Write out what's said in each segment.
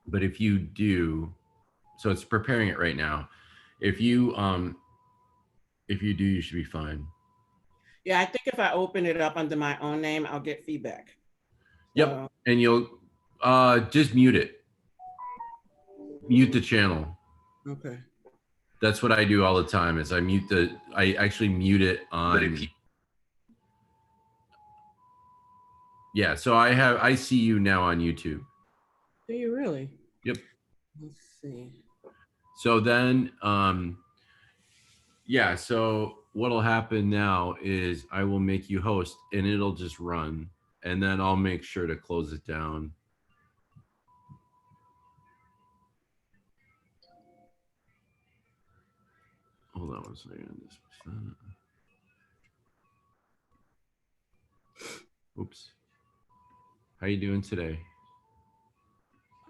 But if you do, so it's preparing it right now. If you do, you should be fine. Yeah, I think if I open it up under my own name, I'll get feedback. Yep. So, And you'll just mute it. Mute the channel. okay. That's what I do all the time is I actually mute it on. Yeah, so I see you now on YouTube. Do you really? Yep. Let's see. So then yeah, so what'll happen now is I will make you host and it'll just run and then I'll make sure to close it down. Hold on 1 second. Oops. How you doing today?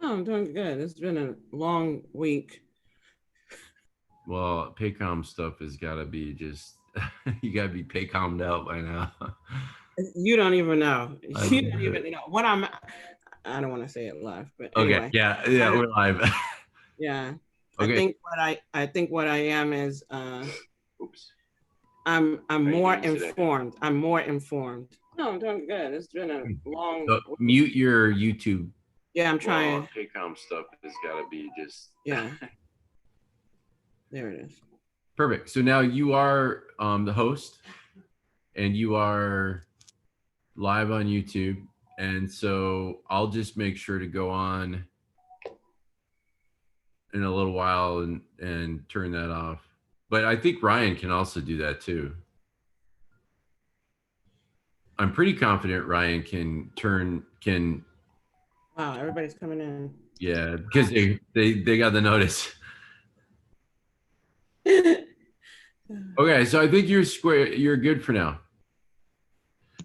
Oh, I'm doing good. It's been a long week. Well, Paycom stuff has got to be just you got to be Paycommed out by now. You don't even know. I You don't even know what I'm. I don't want to say it live, but Okay, anyway. yeah, we're live. Yeah, Okay. I think what I am is Oops. I'm How you more doing today? informed. I'm more informed. No, I'm doing good. It's been a long. So mute your YouTube. Yeah, I'm trying. Well, Paycom stuff has got to be just Yeah, there it is. perfect. So now you are the host, and you are live on YouTube, and so I'll just make sure to go on in a little while and turn that off. But I think Ryan can also do that too. I'm pretty confident Ryan can. Wow, everybody's coming in. Yeah, because they got the notice. Okay, so I think you're square. You're good for now.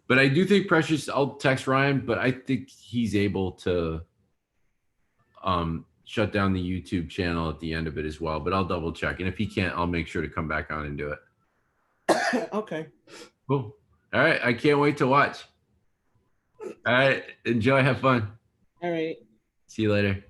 But I do think Precious. I'll text Ryan, but I think he's able to shut down the YouTube channel at the end of it as well. But I'll double check, and if he can't, I'll make sure to come back on and do it. Okay. Cool. All right, I can't wait to watch. All right, enjoy, have fun. All right. See you later.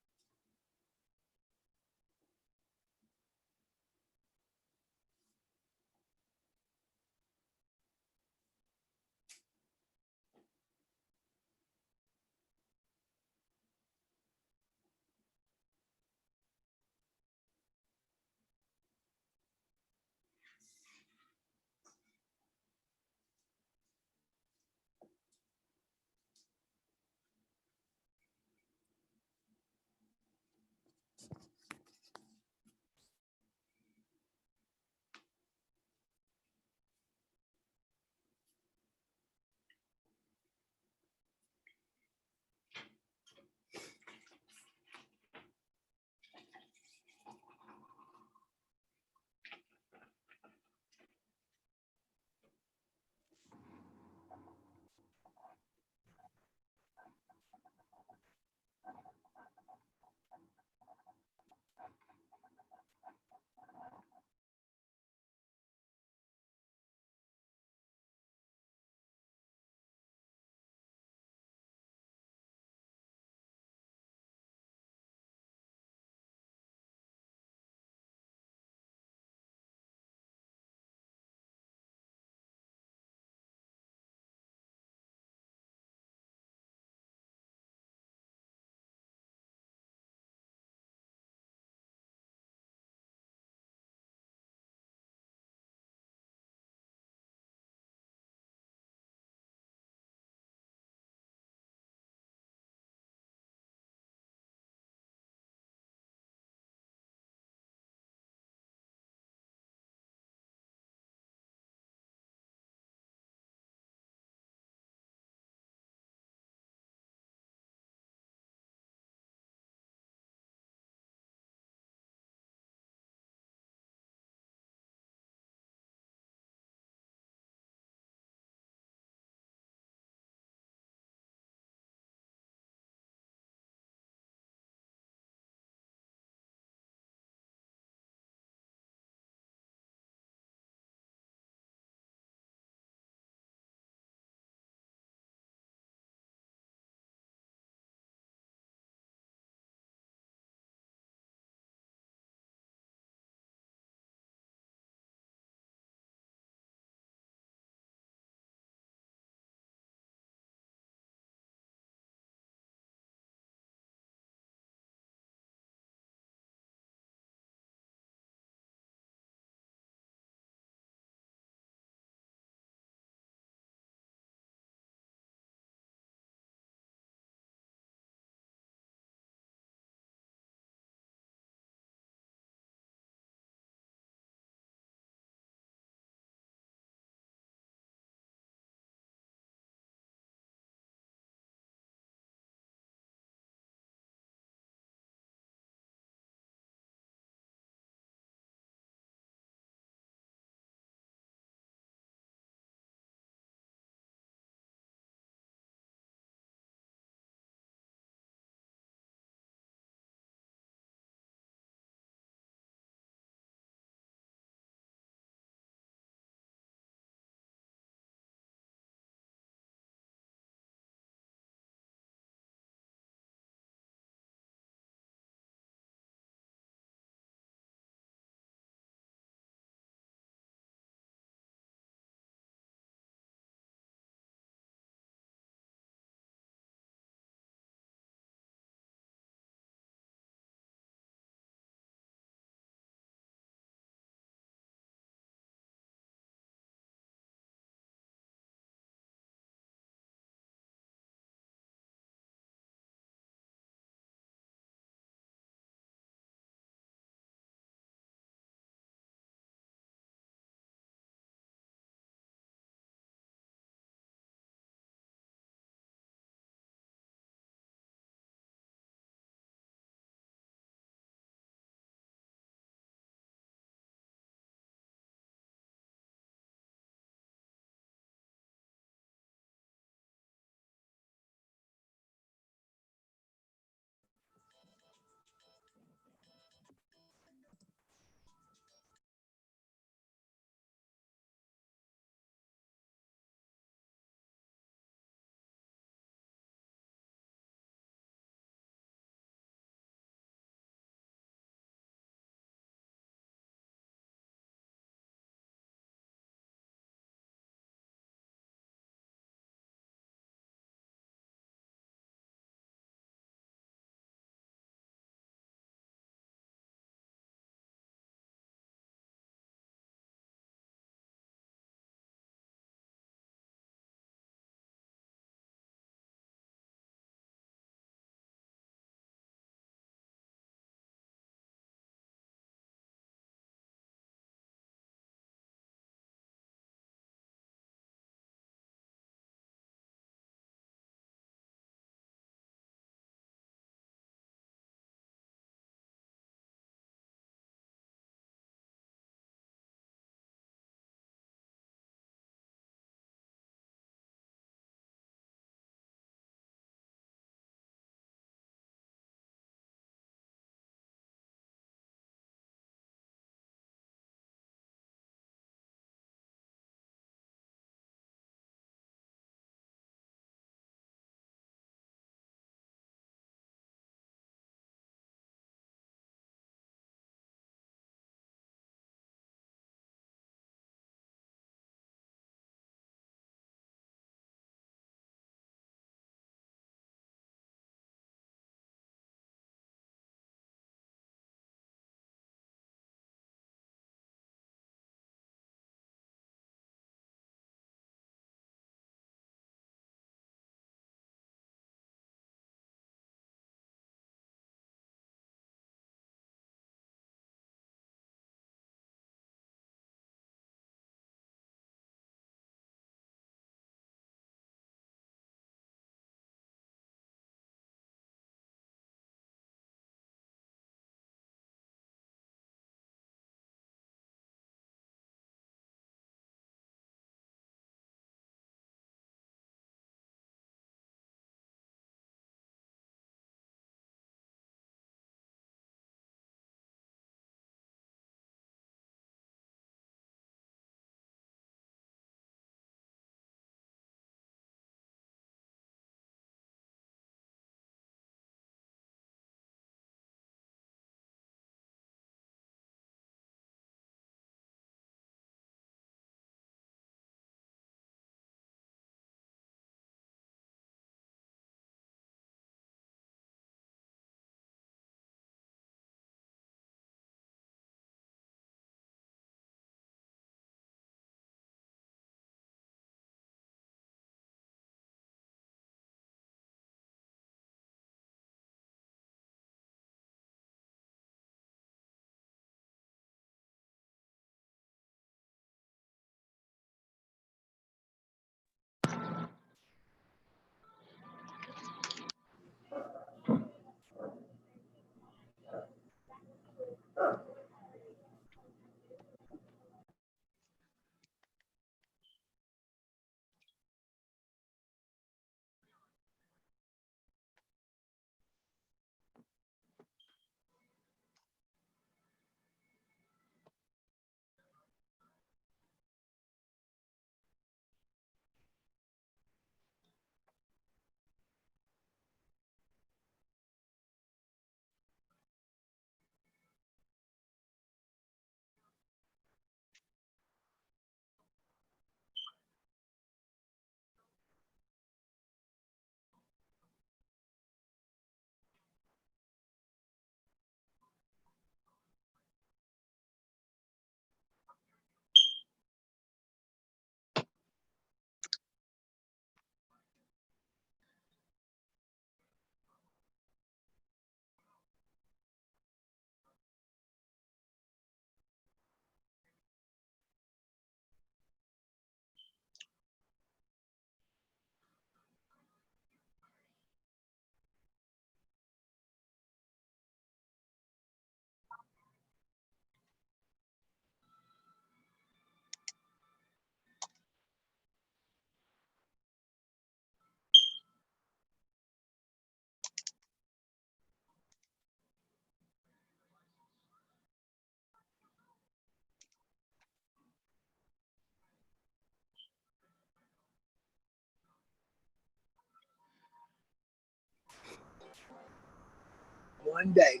one day.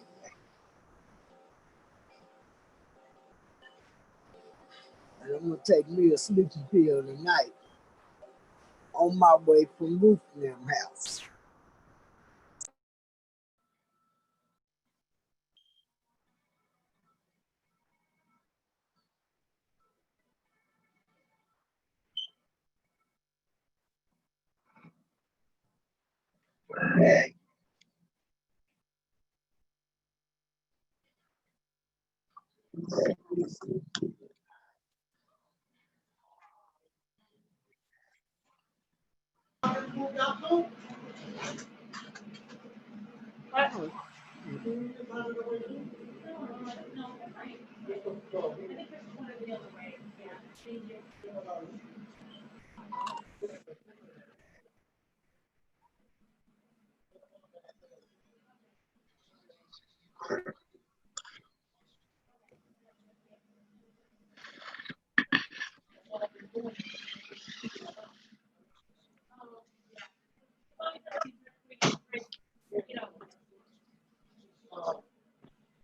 And I'm gonna take me a sleepy pill tonight on my way from Roofnam house. Hey.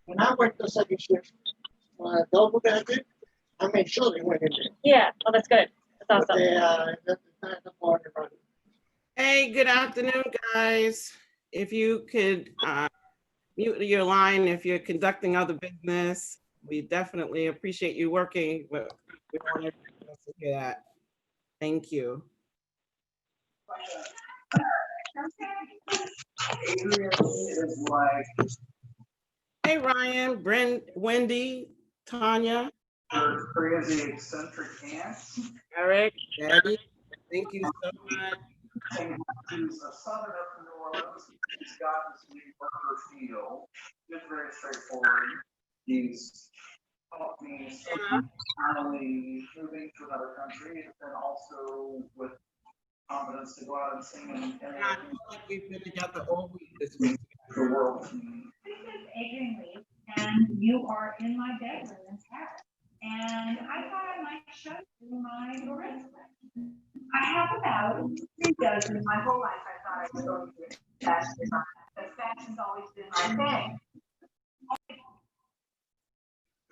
When I worked the second shift, double bandit, I made sure they went in there. Yeah, oh, that's good. That's awesome. Hey, good afternoon, guys. If you could mute your line if you're conducting other business, we definitely appreciate you working. But we want everyone else to hear that. Thank you. Hey, Ryan, Brent, Wendy, Tanya. Crazy eccentric ants. Eric, Daddy, thank you so much. He's a southerner from New Orleans. He's got this new burger feel. It's very straightforward. He's helped me not only moving to another country, and also with confidence to go out and sing and I feel like we've been together all week this week. the world. This is Adrian Lee, and you are in my bedroom in Paris. And I thought I might show you my wrist. I have about 3 dozen. My whole life I thought I was going to do fashion design. But fashion's always been my thing.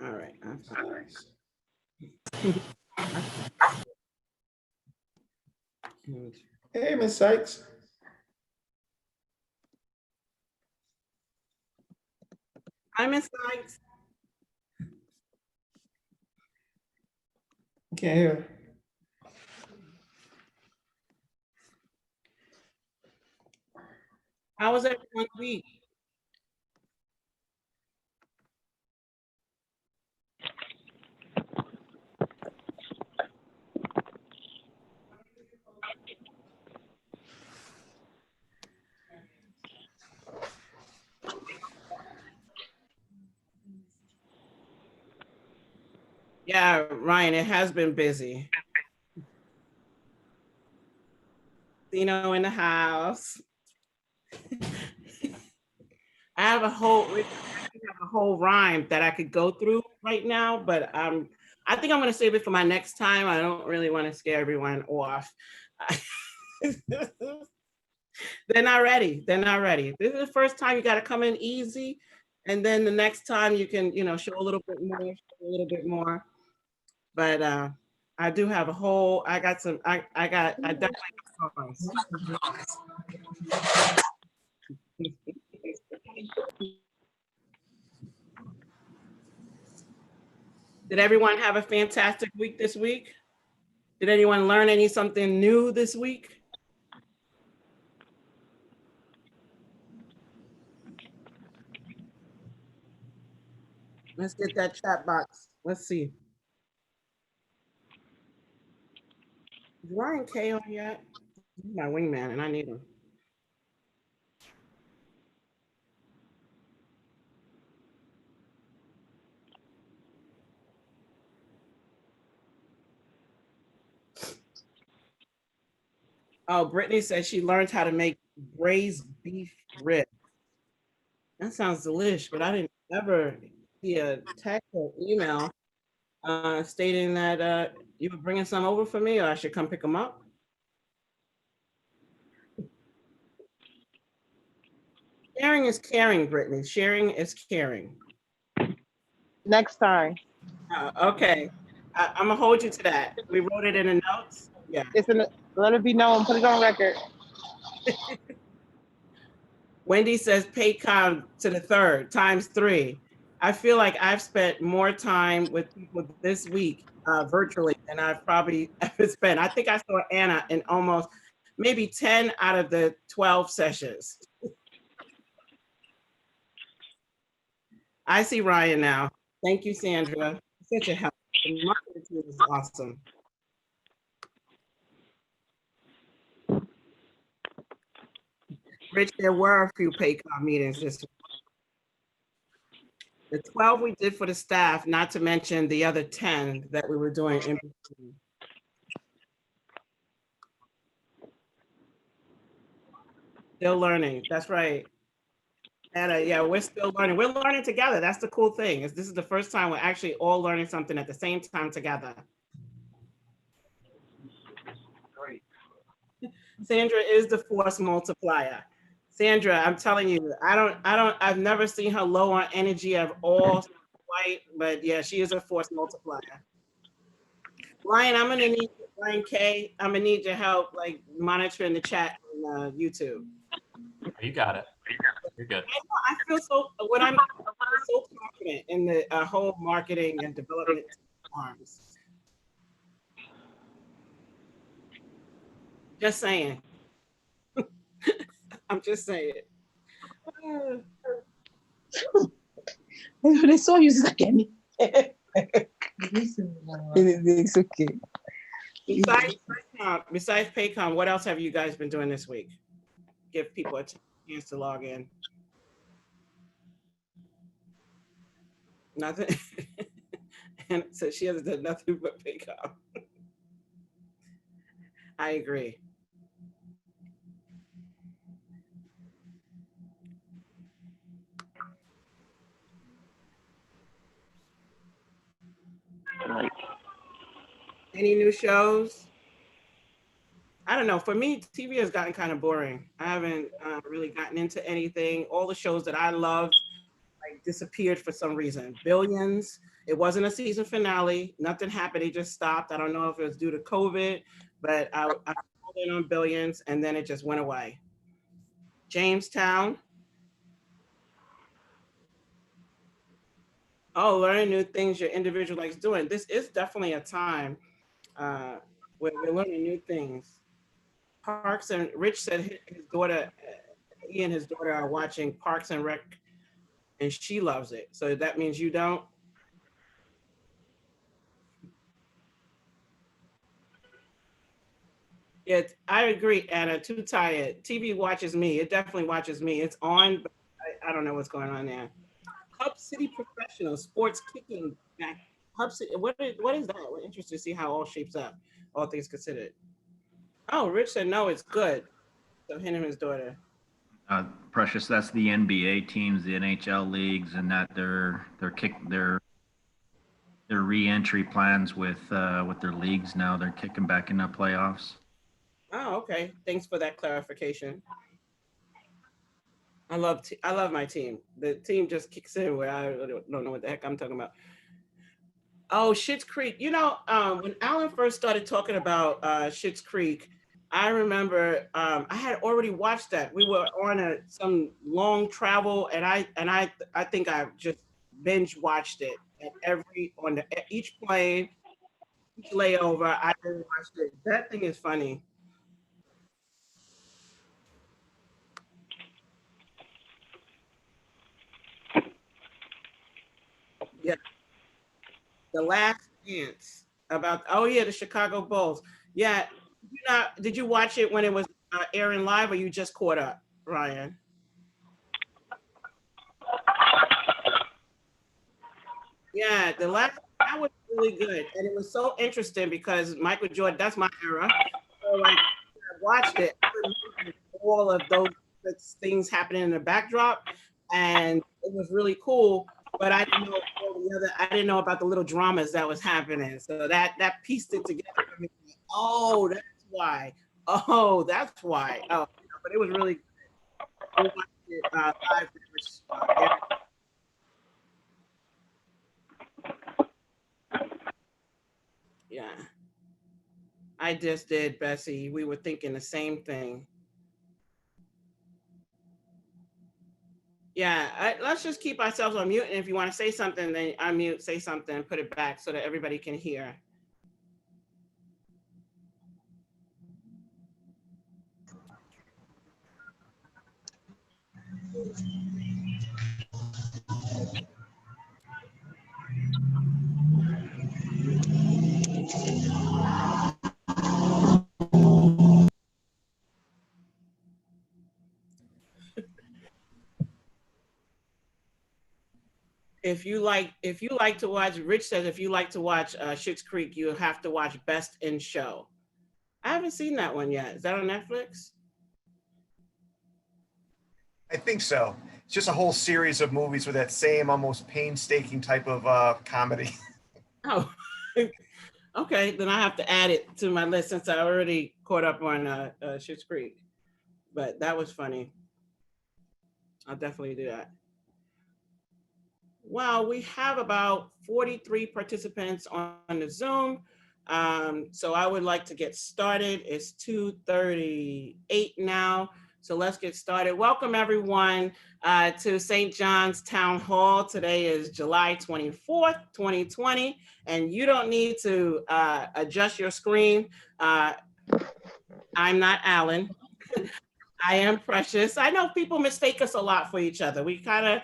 All right. Hey, Miss Sykes. Hi, Miss Sykes. Can't hear. How was everyone's week? Yeah, Ryan, it has been busy. Dino in the house. I have a whole rhyme that I could go through right now, but I think I'm going to save it for my next time. I don't really want to scare everyone off. They're not ready. They're not ready. This is the first time you got to come in easy, and then the next time you can, show a little bit more. But I do have a whole. I definitely got songs. Did everyone have a fantastic week this week? Did anyone learn something new this week? Let's get that chat box. Let's see. Is Ryan K on yet? He's my wingman and I need him. Oh, Brittany says she learned how to make braised beef ribs. That sounds delicious, but I didn't ever see a text or email stating that you were bringing some over for me, or I should come pick them up. Sharing is caring, Brittany. Sharing is caring. Next time. Okay. I'm gonna hold you to that. We wrote it in the notes. Yeah. Let it be known. Put it on record. Wendy says Paycom to the third times 3. I feel like I've spent more time with people this week virtually than I've probably ever spent. I think I saw Anna in almost maybe 10 out of the 12 sessions. I see Ryan now. Thank you, Sandra. Such a help. The marketing team is awesome. Rich, there were a few Paycom meetings this week. The 12 we did for the staff, not to mention the other 10 that we were doing in between. Still learning. That's right. And yeah, we're still learning. We're learning together. That's the cool thing. This is the first time we're actually all learning something at the same time together. Great. Sandra is the force multiplier. Sandra, I'm telling you, I've never seen her low on energy at all, quite, but yeah, she is a force multiplier. Ryan, I'm gonna need Ryan K. I'm gonna need your help, like monitoring the chat on YouTube. You got it. You're good. I feel so I'm so confident in the whole marketing and development arms. Just saying. I'm just saying. They saw you again. It's okay. Besides Paycom, what else have you guys been doing this week? Give people a chance to log in. Nothing. And so she hasn't done nothing but Paycom. I agree. Any new shows? I don't know. For me, TV has gotten kind of boring. I haven't really gotten into anything. All the shows that I loved like disappeared for some reason. Billions. It wasn't a season finale. Nothing happened. It just stopped. I don't know if it was due to COVID, but I called in on Billions and then it just went away. Jamestown. Oh, learning new things your individual likes doing. This is definitely a time where we're learning new things. Parks and Rich said his daughter, he and his daughter are watching Parks and Rec, and she loves it. So that means you don't? Yeah, I agree, Anna. Too tired. TV watches me. It definitely watches me. It's on, but I don't know what's going on there. Hub City Professional Sports Kicking Back. Hub City. What is that? We're interested to see how it all shapes up. All things considered. Oh, Rich said no, it's good. So him and his daughter. Precious, that's the NBA teams, the NHL leagues, and that their re-entry plans with their leagues now. They're kicking back into playoffs. Oh, okay. Thanks for that clarification. I love my team. The team just kicks in where I don't know what the heck I'm talking about. Oh, Schitt's Creek. You know, when Alan first started talking about Schitt's Creek, I remember I had already watched that. We were on some long travel, and I think I just binge watched it at each plane, each layover. I watched it. That thing is funny. Yeah. The Last Dance about the Chicago Bulls. Yeah. Did you watch it when it was airing live, or you just caught up, Ryan? Yeah, that was really good, and it was so interesting because Michael Jordan, that's my era. So like, I watched it, I remember all of those things happening in the backdrop, and it was really cool. But I didn't know I didn't know about the little dramas that was happening. So that pieced it together. Oh, that's why. Oh, that's why. Oh, but it was really good. live with Eric. Yeah, I just did, Bessie. We were thinking the same thing. Yeah, let's just keep ourselves on mute. And if you want to say something, then unmute, say something, put it back so that everybody can hear. If you like to watch, Rich says if you like to watch Schitt's Creek, you have to watch Best in Show. I haven't seen that one yet. Is that on Netflix? I think so. It's just a whole series of movies with that same almost painstaking type of comedy. Oh, okay. Then I have to add it to my list since I already caught up on Schitt's Creek. But that was funny. I'll definitely do that. Well, we have about 43 participants on the Zoom. So I would like to get started. It's 2:38 now. So let's get started. Welcome everyone to St. John's Town Hall. Today is July 24th, 2020. And you don't need to adjust your screen. I'm not Alan. I am Precious. I know people mistake us a lot for each other. We kind of,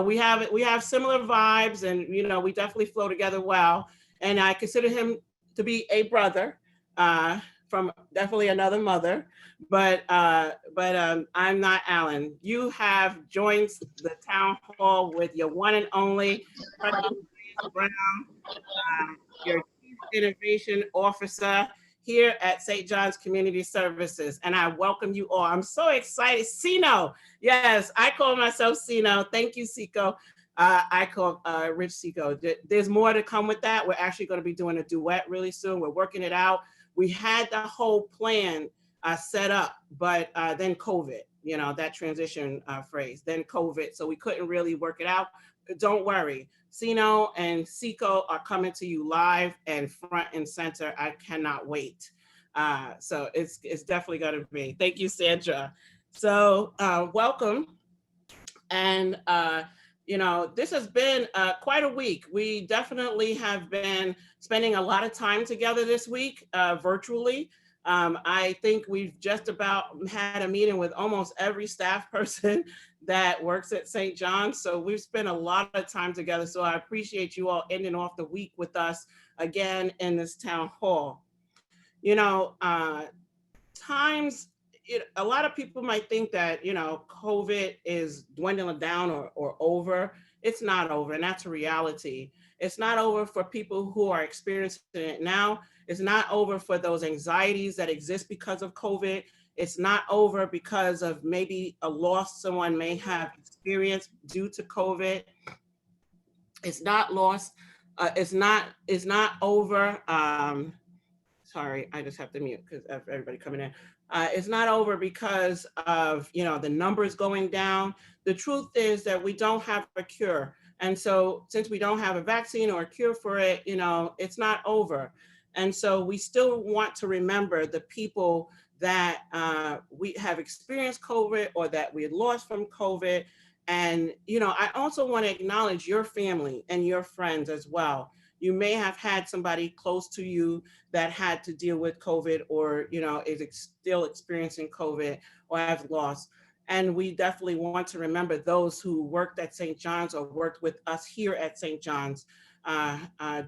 we have similar vibes, and we definitely flow together well. And I consider him to be a brother from definitely another mother. But I'm not Alan. You have joined the town hall with your one and only Precious Brown, your Chief Innovation Officer here at St. John's Community Services. And I welcome you all. I'm so excited. Sino, yes, I call myself Sino. Thank you, Seco. I call Rich Seco. There's more to come with that. We're actually going to be doing a duet really soon. We're working it out. We had the whole plan set up, but then COVID, that transition phrase, then COVID. So we couldn't really work it out. Don't worry. Sino and Seco are coming to you live and front and center. I cannot wait. So it's definitely going to be. Thank you, Sandra. So welcome. And, this has been quite a week. We definitely have been spending a lot of time together this week virtually. I think we've just about had a meeting with almost every staff person that works at St. John's. So we've spent a lot of time together. So I appreciate you all ending off the week with us again in this town hall. Times, a lot of people might think that, COVID is dwindling down or over. It's not over, and that's a reality. It's not over for people who are experiencing it now. It's not over for those anxieties that exist because of COVID. It's not over because of maybe a loss someone may have experienced due to COVID. It's not lost. It's not over. Sorry, I just have to mute because everybody coming in. It's not over because of the numbers going down. The truth is that we don't have a cure. And so since we don't have a vaccine or a cure for it, it's not over. And so we still want to remember the people that we have experienced COVID or that we lost from COVID. And, I also want to acknowledge your family and your friends as well. You may have had somebody close to you that had to deal with COVID or, is still experiencing COVID or have lost. And we definitely want to remember those who worked at St. John's or worked with us here at St. John's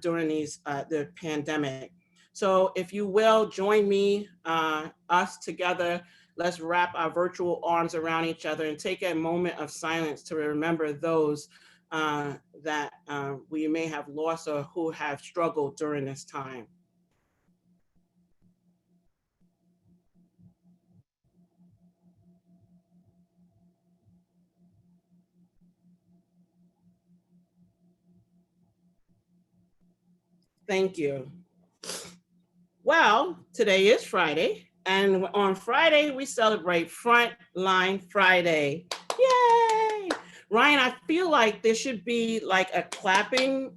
during the pandemic. So if you will, join me, us together. Let's wrap our virtual arms around each other and take a moment of silence to remember those that we may have lost or who have struggled during this time. Thank you. Well, today is Friday, and on Friday we celebrate Frontline Friday. Ryan, I feel like there should be like a clapping,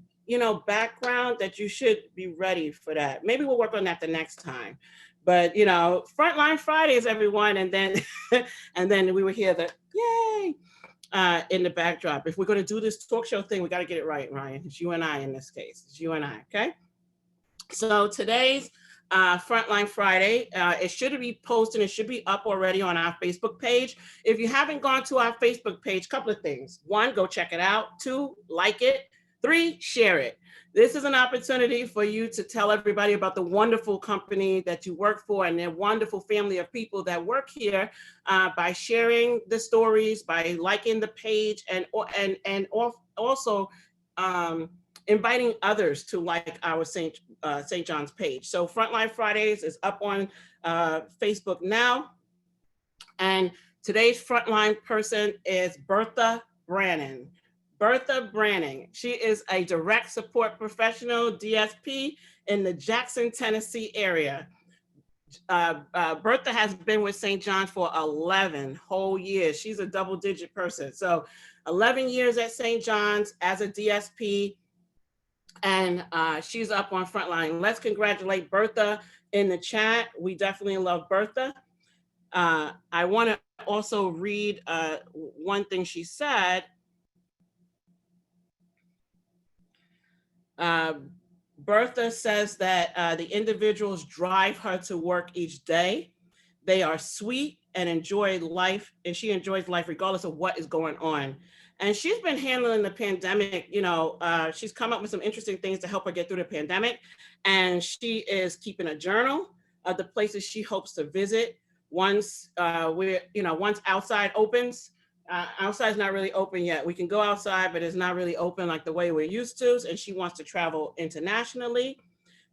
background that you should be ready for that. Maybe we'll work on that the next time. But Frontline Fridays, everyone, and then and then we will hear the yay in the backdrop. If we're going to do this talk show thing, we got to get it right, Ryan. It's you and I in this case. It's you and I, okay? So today's Frontline Friday, it should be posted, it should be up already on our Facebook page. If you haven't gone to our Facebook page, couple of things. 1, go check it out. 2, like it. 3, share it. This is an opportunity for you to tell everybody about the wonderful company that you work for and their wonderful family of people that work here by sharing the stories, by liking the page, and also inviting others to like our St. John's page. So Frontline Fridays is up on Facebook now. And today's frontline person is Bertha Brannon. Bertha Brannon. She is a direct support professional, DSP, in the Jackson, Tennessee area. Bertha has been with St. John's for 11 whole years. She's a double-digit person. So 11 years at St. John's as a DSP, and she's up on Frontline. Let's congratulate Bertha in the chat. We definitely love Bertha. I want to also read one thing she said. Bertha says that the individuals drive her to work each day. They are sweet and enjoy life, and she enjoys life regardless of what is going on. And she's been handling the pandemic, she's come up with some interesting things to help her get through the pandemic. And she is keeping a journal of the places she hopes to visit once once outside opens. Outside's not really open yet. We can go outside, but it's not really open like the way we're used to. And she wants to travel internationally.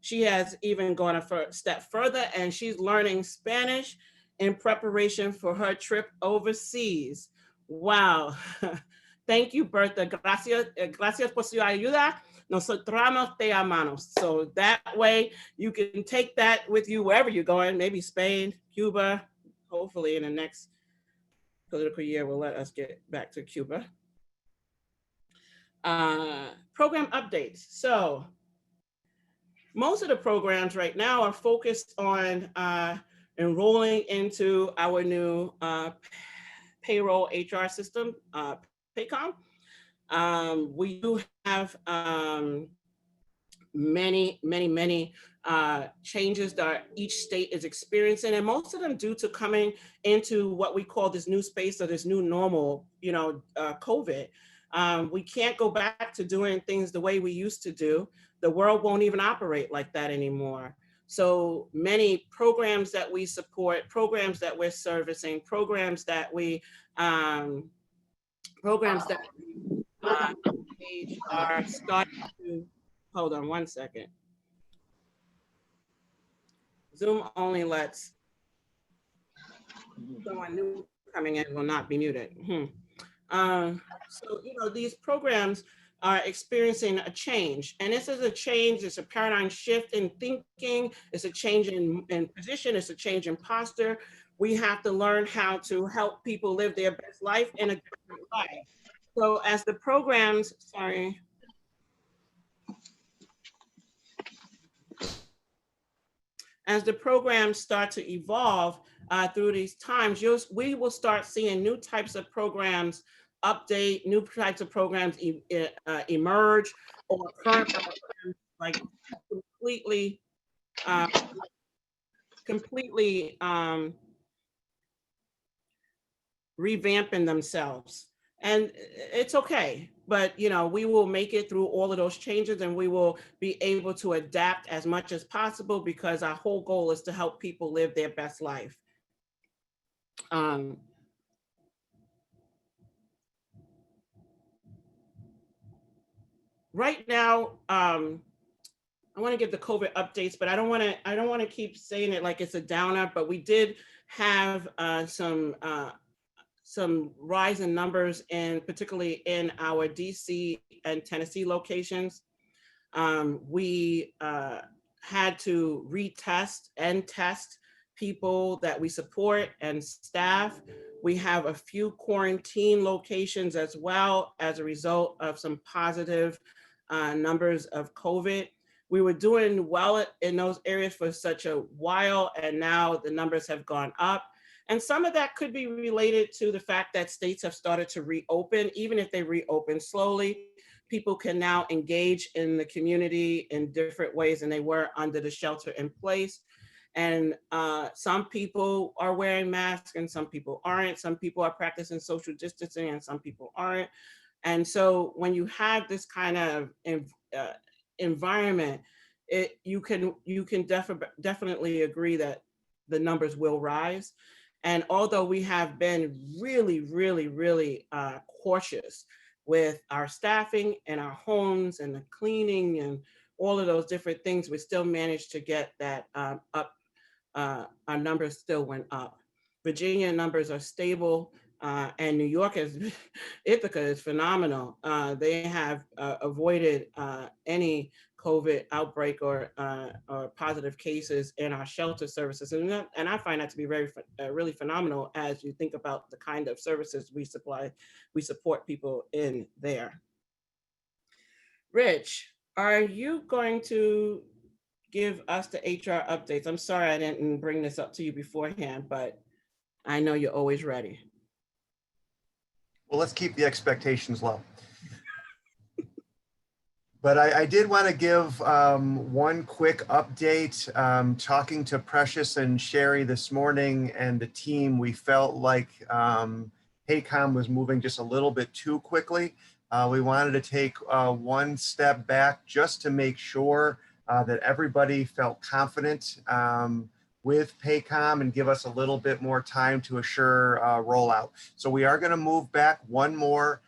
She has even gone a step further, and she's learning Spanish in preparation for her trip overseas. Wow. Thank you, Bertha. Gracias por su ayuda. Nosotros te amamos. So that way you can take that with you wherever you're going, maybe Spain, Cuba. Hopefully in the next political year will let us get back to Cuba. Program updates. So most of the programs right now are focused on enrolling into our new payroll HR system, Paycom. We do have many changes that each state is experiencing, and most of them due to coming into what we call this new space or this new normal, COVID. We can't go back to doing things the way we used to do. The world won't even operate like that anymore. So many programs that we support, programs that we're servicing, programs that we are starting to, hold on one second. Zoom only lets someone new coming in will not be muted. So, these programs are experiencing a change. And this is a change, it's a paradigm shift in thinking, it's a change in position, it's a change in posture. We have to learn how to help people live their best life in a different way. So as the programs, as the programs start to evolve through these times, we will start seeing new types of programs update, new types of programs emerge, or current programs like completely revamping themselves. And it's okay, but we will make it through all of those changes, and we will be able to adapt as much as possible, because our whole goal is to help people live their best life. Right now, I want to give the COVID updates, but I don't want to keep saying it like it's a downer. But we did have some rise in numbers, and particularly in our DC and Tennessee locations. We had to retest and test people that we support and staff. We have a few quarantine locations as well as a result of some positive numbers of COVID. We were doing well in those areas for such a while, and now the numbers have gone up. And some of that could be related to the fact that states have started to reopen. Even if they reopen slowly, people can now engage in the community in different ways than they were under the shelter in place. And some people are wearing masks and some people aren't. Some people are practicing social distancing and some people aren't. And so when you have this kind of environment, you can definitely agree that the numbers will rise. And although we have been really cautious with our staffing and our homes and the cleaning and all of those different things, we still managed to get that up. Our numbers still went up. Virginia numbers are stable, and New York is, Ithaca is phenomenal. They have avoided any COVID outbreak or positive cases in our shelter services. And I find that to be really phenomenal as you think about the kind of services we support people in there. Rich, are you going to give us the HR updates? I'm sorry I didn't bring this up to you beforehand, but I know you're always ready. Well, let's keep the expectations low. But I did want to give one quick update. Talking to Precious and Sherry this morning and the team, we felt like PACOM was moving just a little bit too quickly. We wanted to take one step back just to make sure that everybody felt confident with PACOM and give us a little bit more time to assure rollout. So we are going to move back one more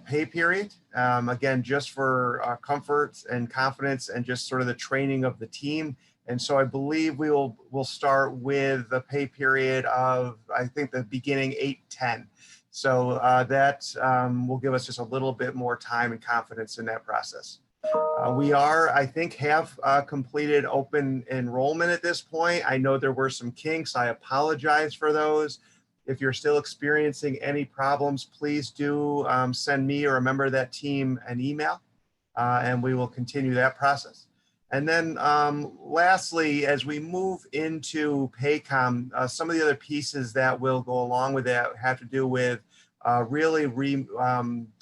pay period, again, just for comfort and confidence and just sort of the training of the team. And so I believe we'll start with the pay period of, I think, the beginning 8/10. So that will give us just a little bit more time and confidence in that process. We are, I think, have completed open enrollment at this point. I know there were some kinks. I apologize for those. If you're still experiencing any problems, please do send me or a member of that team an email, and we will continue that process. And then lastly, as we move into PACOM, some of the other pieces that will go along with that have to do with really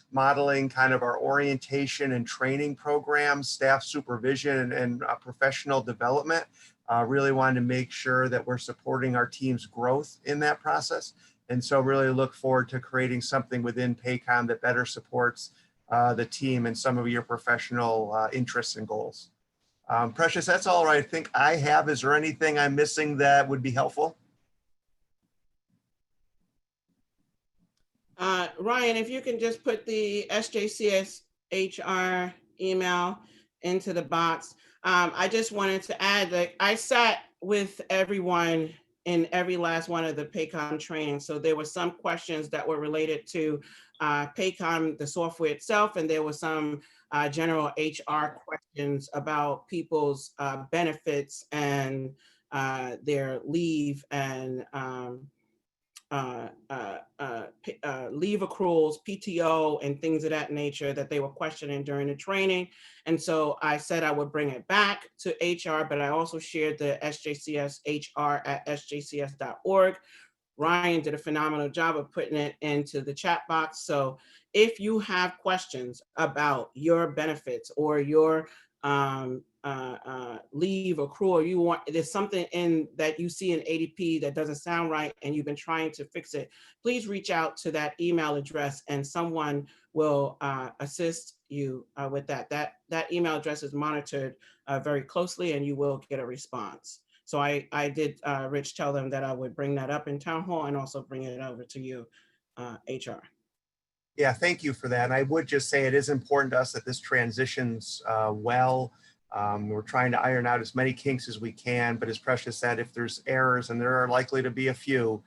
modeling kind of our orientation and training programs, staff supervision, and professional development. Really wanted to make sure that we're supporting our team's growth in that process. And so really look forward to creating something within PACOM that better supports the team and some of your professional interests and goals. Precious, that's all I think I have. Is there anything I'm missing that would be helpful? Ryan, if you can just put the SJCS HR email into the box. I just wanted to add that I sat with everyone in every last one of the PACOM trainings. So there were some questions that were related to PACOM, the software itself, and there were some general HR questions about people's benefits and their leave and leave accruals, PTO, and things of that nature that they were questioning during the training. And so I said I would bring it back to HR, but I also shared the SJCS HR at sjcs.org. Ryan did a phenomenal job of putting it into the chat box. So if you have questions about your benefits or your leave accrual, there's something in that you see in ADP that doesn't sound right and you've been trying to fix it, please reach out to that email address and someone will assist you with that. That email address is monitored very closely and you will get a response. So I did, Rich, tell them that I would bring that up in town hall and also bring it over to you, HR. Yeah, thank you for that. And I would just say it is important to us that this transitions well. We're trying to iron out as many kinks as we can, but as Precious said, if there's errors, and there are likely to be a few,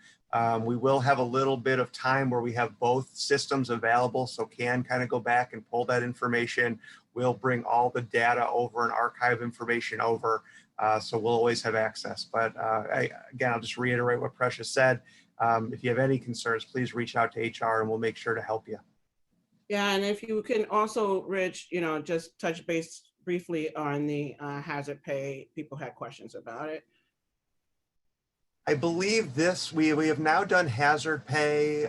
We will have a little bit of time where we have both systems available, so can kind of go back and pull that information. We'll bring all the data over and archive information over, so we'll always have access. But again, I'll just reiterate what Precious said. If you have any concerns, please reach out to HR and we'll make sure to help you. Yeah, and if you can also, Rich, just touch base briefly on the hazard pay. People had questions about it. I believe we have now done hazard pay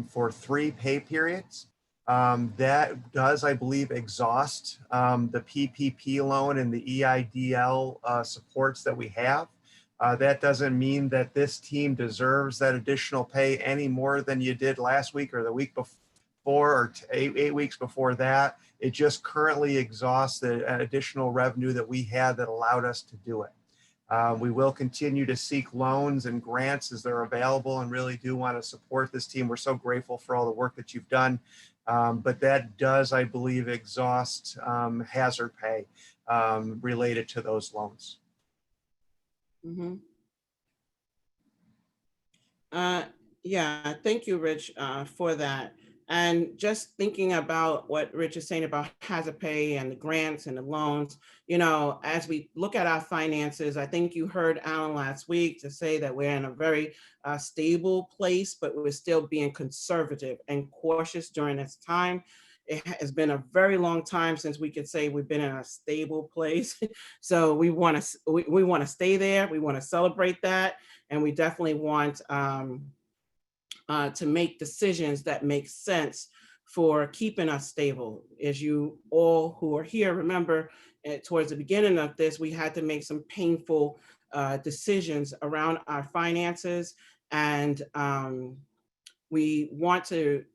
for 3 pay periods. That does, I believe, exhaust the PPP loan and the EIDL supports that we have. That doesn't mean that this team deserves that additional pay any more than you did last week or the week before or 8 weeks before that. It just currently exhausts the additional revenue that we had that allowed us to do it. We will continue to seek loans and grants as they're available and really do want to support this team. We're so grateful for all the work that you've done. But that does, I believe, exhaust hazard pay related to those loans. Mm-hmm. Yeah, thank you, Rich, for that. And just thinking about what Rich is saying about hazard pay and the grants and the loans, as we look at our finances, I think you heard Alan last week to say that we're in a very stable place, but we're still being conservative and cautious during this time. It has been a very long time since we could say we've been in a stable place. So we want to stay there. We want to celebrate that. And we definitely want to make decisions that make sense for keeping us stable. As you all who are here remember, towards the beginning of this, we had to make some painful decisions around our finances. And we want to,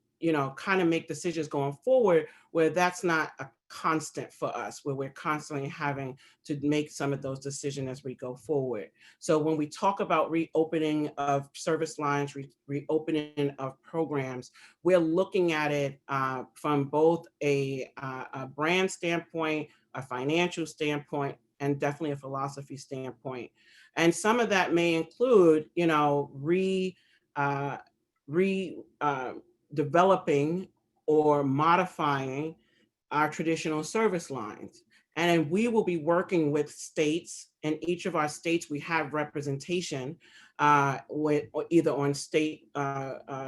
kind of make decisions going forward where that's not a constant for us, where we're constantly having to make some of those decisions as we go forward. So when we talk about reopening of service lines, reopening of programs, we're looking at it from both a brand standpoint, a financial standpoint, and definitely a philosophy standpoint. And some of that may include, developing or modifying our traditional service lines. And we will be working with states. In each of our states, we have representation with either on state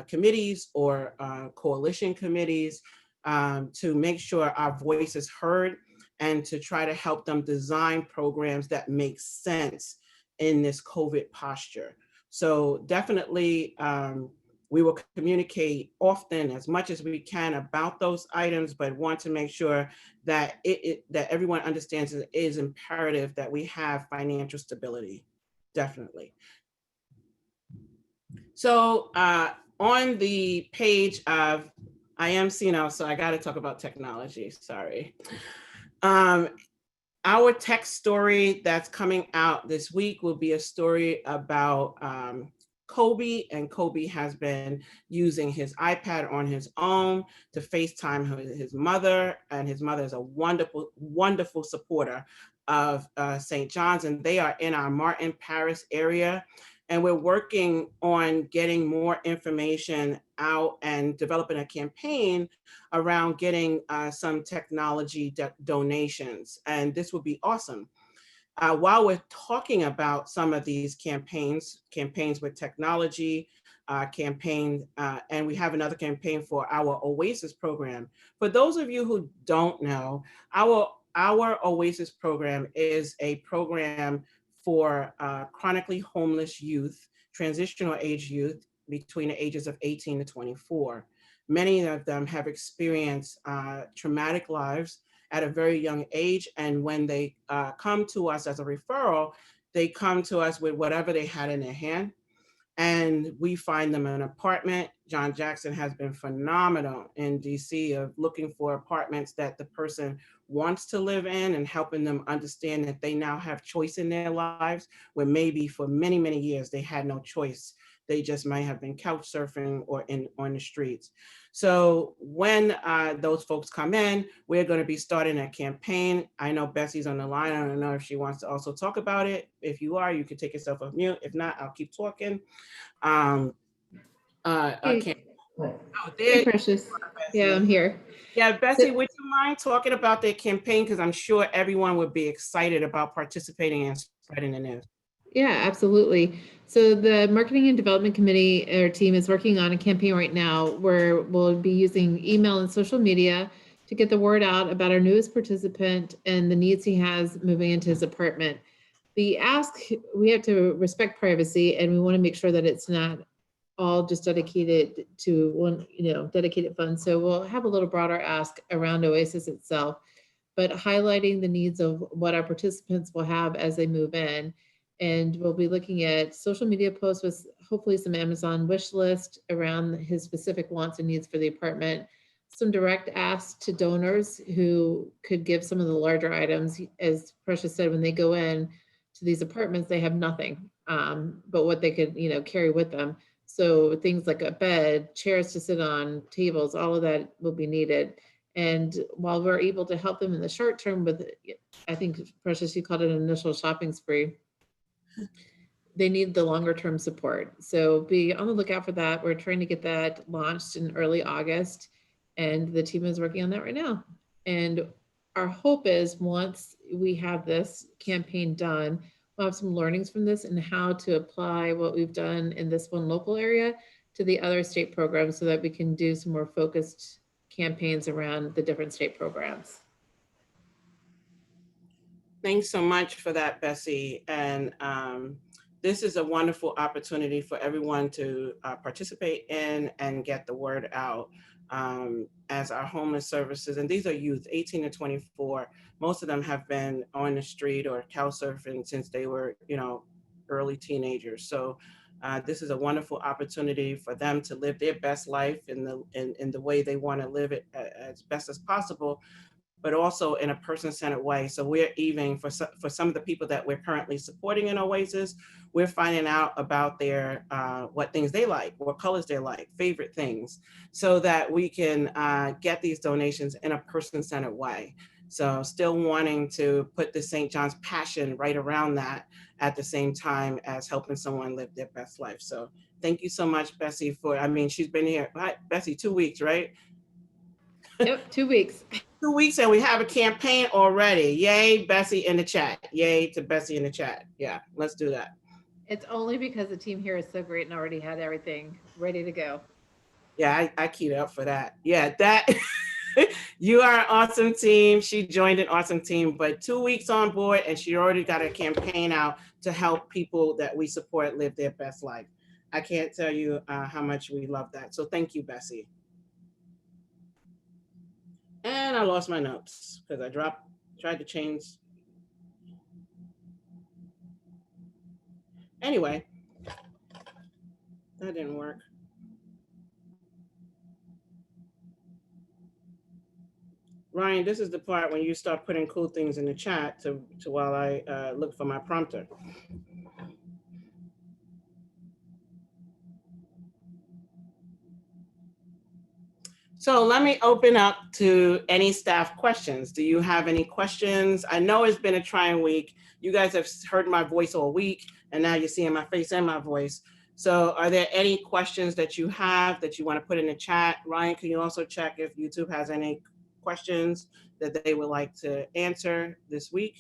committees or coalition committees to make sure our voice is heard and to try to help them design programs that make sense in this COVID posture. So definitely, we will communicate often as much as we can about those items, but want to make sure that that everyone understands it is imperative that we have financial stability, definitely. So on the page of, I am seeing so I got to talk about technology, sorry. Our tech story that's coming out this week will be a story about Kobe, and Kobe has been using his iPad on his own to FaceTime his mother, and his mother is a wonderful, wonderful supporter of St. John's, and they are in our Martin Paris area. And we're working on getting more information out and developing a campaign around getting some technology donations. And this would be awesome. While we're talking about some of these campaigns with technology, and we have another campaign for our Oasis program. For those of you who don't know, our Oasis program is a program for chronically homeless youth, transitional age youth between the ages of 18 to 24. Many of them have experienced traumatic lives at a very young age. And when they come to us as a referral, they come to us with whatever they had in their hand. And we find them an apartment. John Jackson has been phenomenal in DC of looking for apartments that the person wants to live in and helping them understand that they now have choice in their lives, where maybe for many, many years they had no choice. They just might have been couch surfing or on the streets. So when those folks come in, we're going to be starting a campaign. I know Bessie's on the line. I don't know if she wants to also talk about it. If you are, you can take yourself off mute. If not, I'll keep talking. I Hey, can't. Oh, hey, there. Precious. Yeah, I'm here. Yeah, Bessie, So, would you mind talking about their campaign? Because I'm sure everyone would be excited about participating and spreading the news. yeah, absolutely. So the Marketing and Development Committee or team is working on a campaign right now where we'll be using email and social media to get the word out about our newest participant and the needs he has moving into his apartment. The ask, we have to respect privacy and we want to make sure that it's not all just dedicated to one, dedicated fund. So we'll have a little broader ask around Oasis itself, but highlighting the needs of what our participants will have as they move in. And we'll be looking at social media posts with hopefully some Amazon wish list around his specific wants and needs for the apartment. Some direct asks to donors who could give some of the larger items. As Precious said, when they go in to these apartments, they have nothing but what they could, carry with them. So things like a bed, chairs to sit on, tables, all of that will be needed. And while we're able to help them in the short term with, I think Precious, you called it an initial shopping spree, they need the longer term support. So be on the lookout for that. We're trying to get that launched in early August and the team is working on that right now. And our hope is once we have this campaign done, we'll have some learnings from this and how to apply what we've done in this one local area to the other state programs so that we can do some more focused campaigns around the different state programs. Thanks so much for that, Bessie. And this is a wonderful opportunity for everyone to participate in and get the word out as our homeless services. And these are youth, 18 to 24. Most of them have been on the street or couch surfing since they were, early teenagers. So this is a wonderful opportunity for them to live their best life in the way they want to live it as best as possible, but also in a person-centered way. So we're even, for some of the people that we're currently supporting in Oasis, we're finding out about their, what things they like, what colors they like, favorite things, so that we can get these donations in a person-centered way. So still wanting to put the St. John's passion right around that at the same time as helping someone live their best life. So thank you so much, Bessie, she's been here, Bessie, 2 weeks, right? Yep, 2 weeks. 2 weeks and we have a campaign already. Yay, Bessie in the chat. Yay to Bessie in the chat. Yeah, let's do that. It's only because the team here is so great and already had everything ready to go. Yeah, I keyed up for that. Yeah, that you are an awesome team. She joined an awesome team, but 2 weeks on board and she already got a campaign out to help people that we support live their best life. I can't tell you how much we love that. So thank you, Bessie. And I lost my notes because I tried to change. Anyway, that didn't work. Ryan, this is the part when you start putting cool things in the chat to while I look for my prompter. So let me open up to any staff questions. Do you have any questions? I know it's been a trying week. You guys have heard my voice all week, and now you're seeing my face and my voice. So are there any questions that you have that you want to put in the chat? Ryan, can you also check if YouTube has any questions that they would like to answer this week?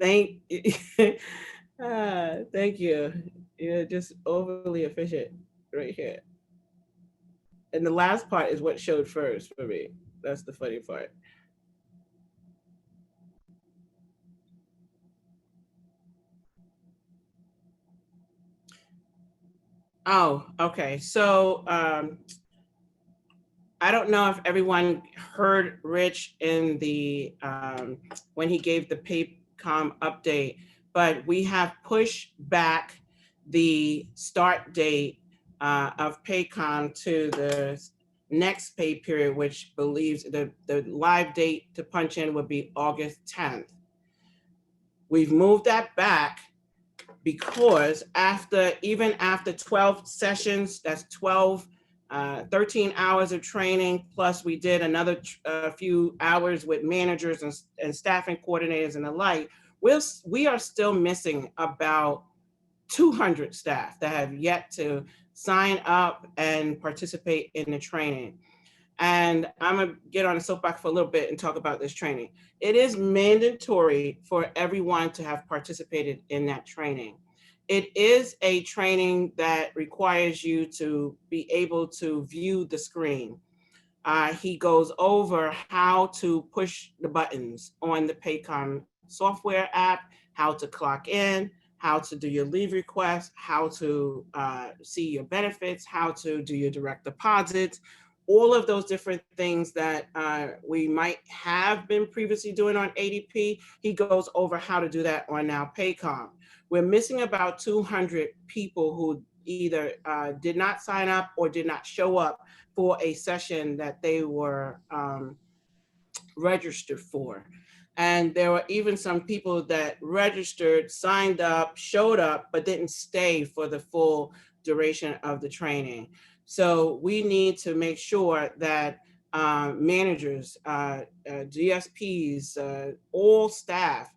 Thank you. You're just overly efficient right here. And the last part is what showed first for me. That's the funny part. Oh, okay. So I don't know if everyone heard Rich in the when he gave the PayCom update, but we have pushed back the start date of PayCom to the next pay period, which believes the live date to punch in would be August 10th. We've moved that back because even after 12 sessions, that's 12 13 hours of training, plus we did another few hours with managers and staffing coordinators and the like. We are still missing about 200 staff that have yet to sign up and participate in the training. And I'm gonna get on the soapbox for a little bit and talk about this training. It is mandatory for everyone to have participated in that training. It is a training that requires you to be able to view the screen. He goes over how to push the buttons on the Paycom software app, how to clock in, how to do your leave request, how to see your benefits, how to do your direct deposits, all of those different things that we might have been previously doing on ADP. He goes over how to do that on now Paycom. We're missing about 200 people who either did not sign up or did not show up for a session that they were registered for. And there were even some people that registered, signed up, showed up, but didn't stay for the full duration of the training. So we need to make sure that managers, DSPs, all staff,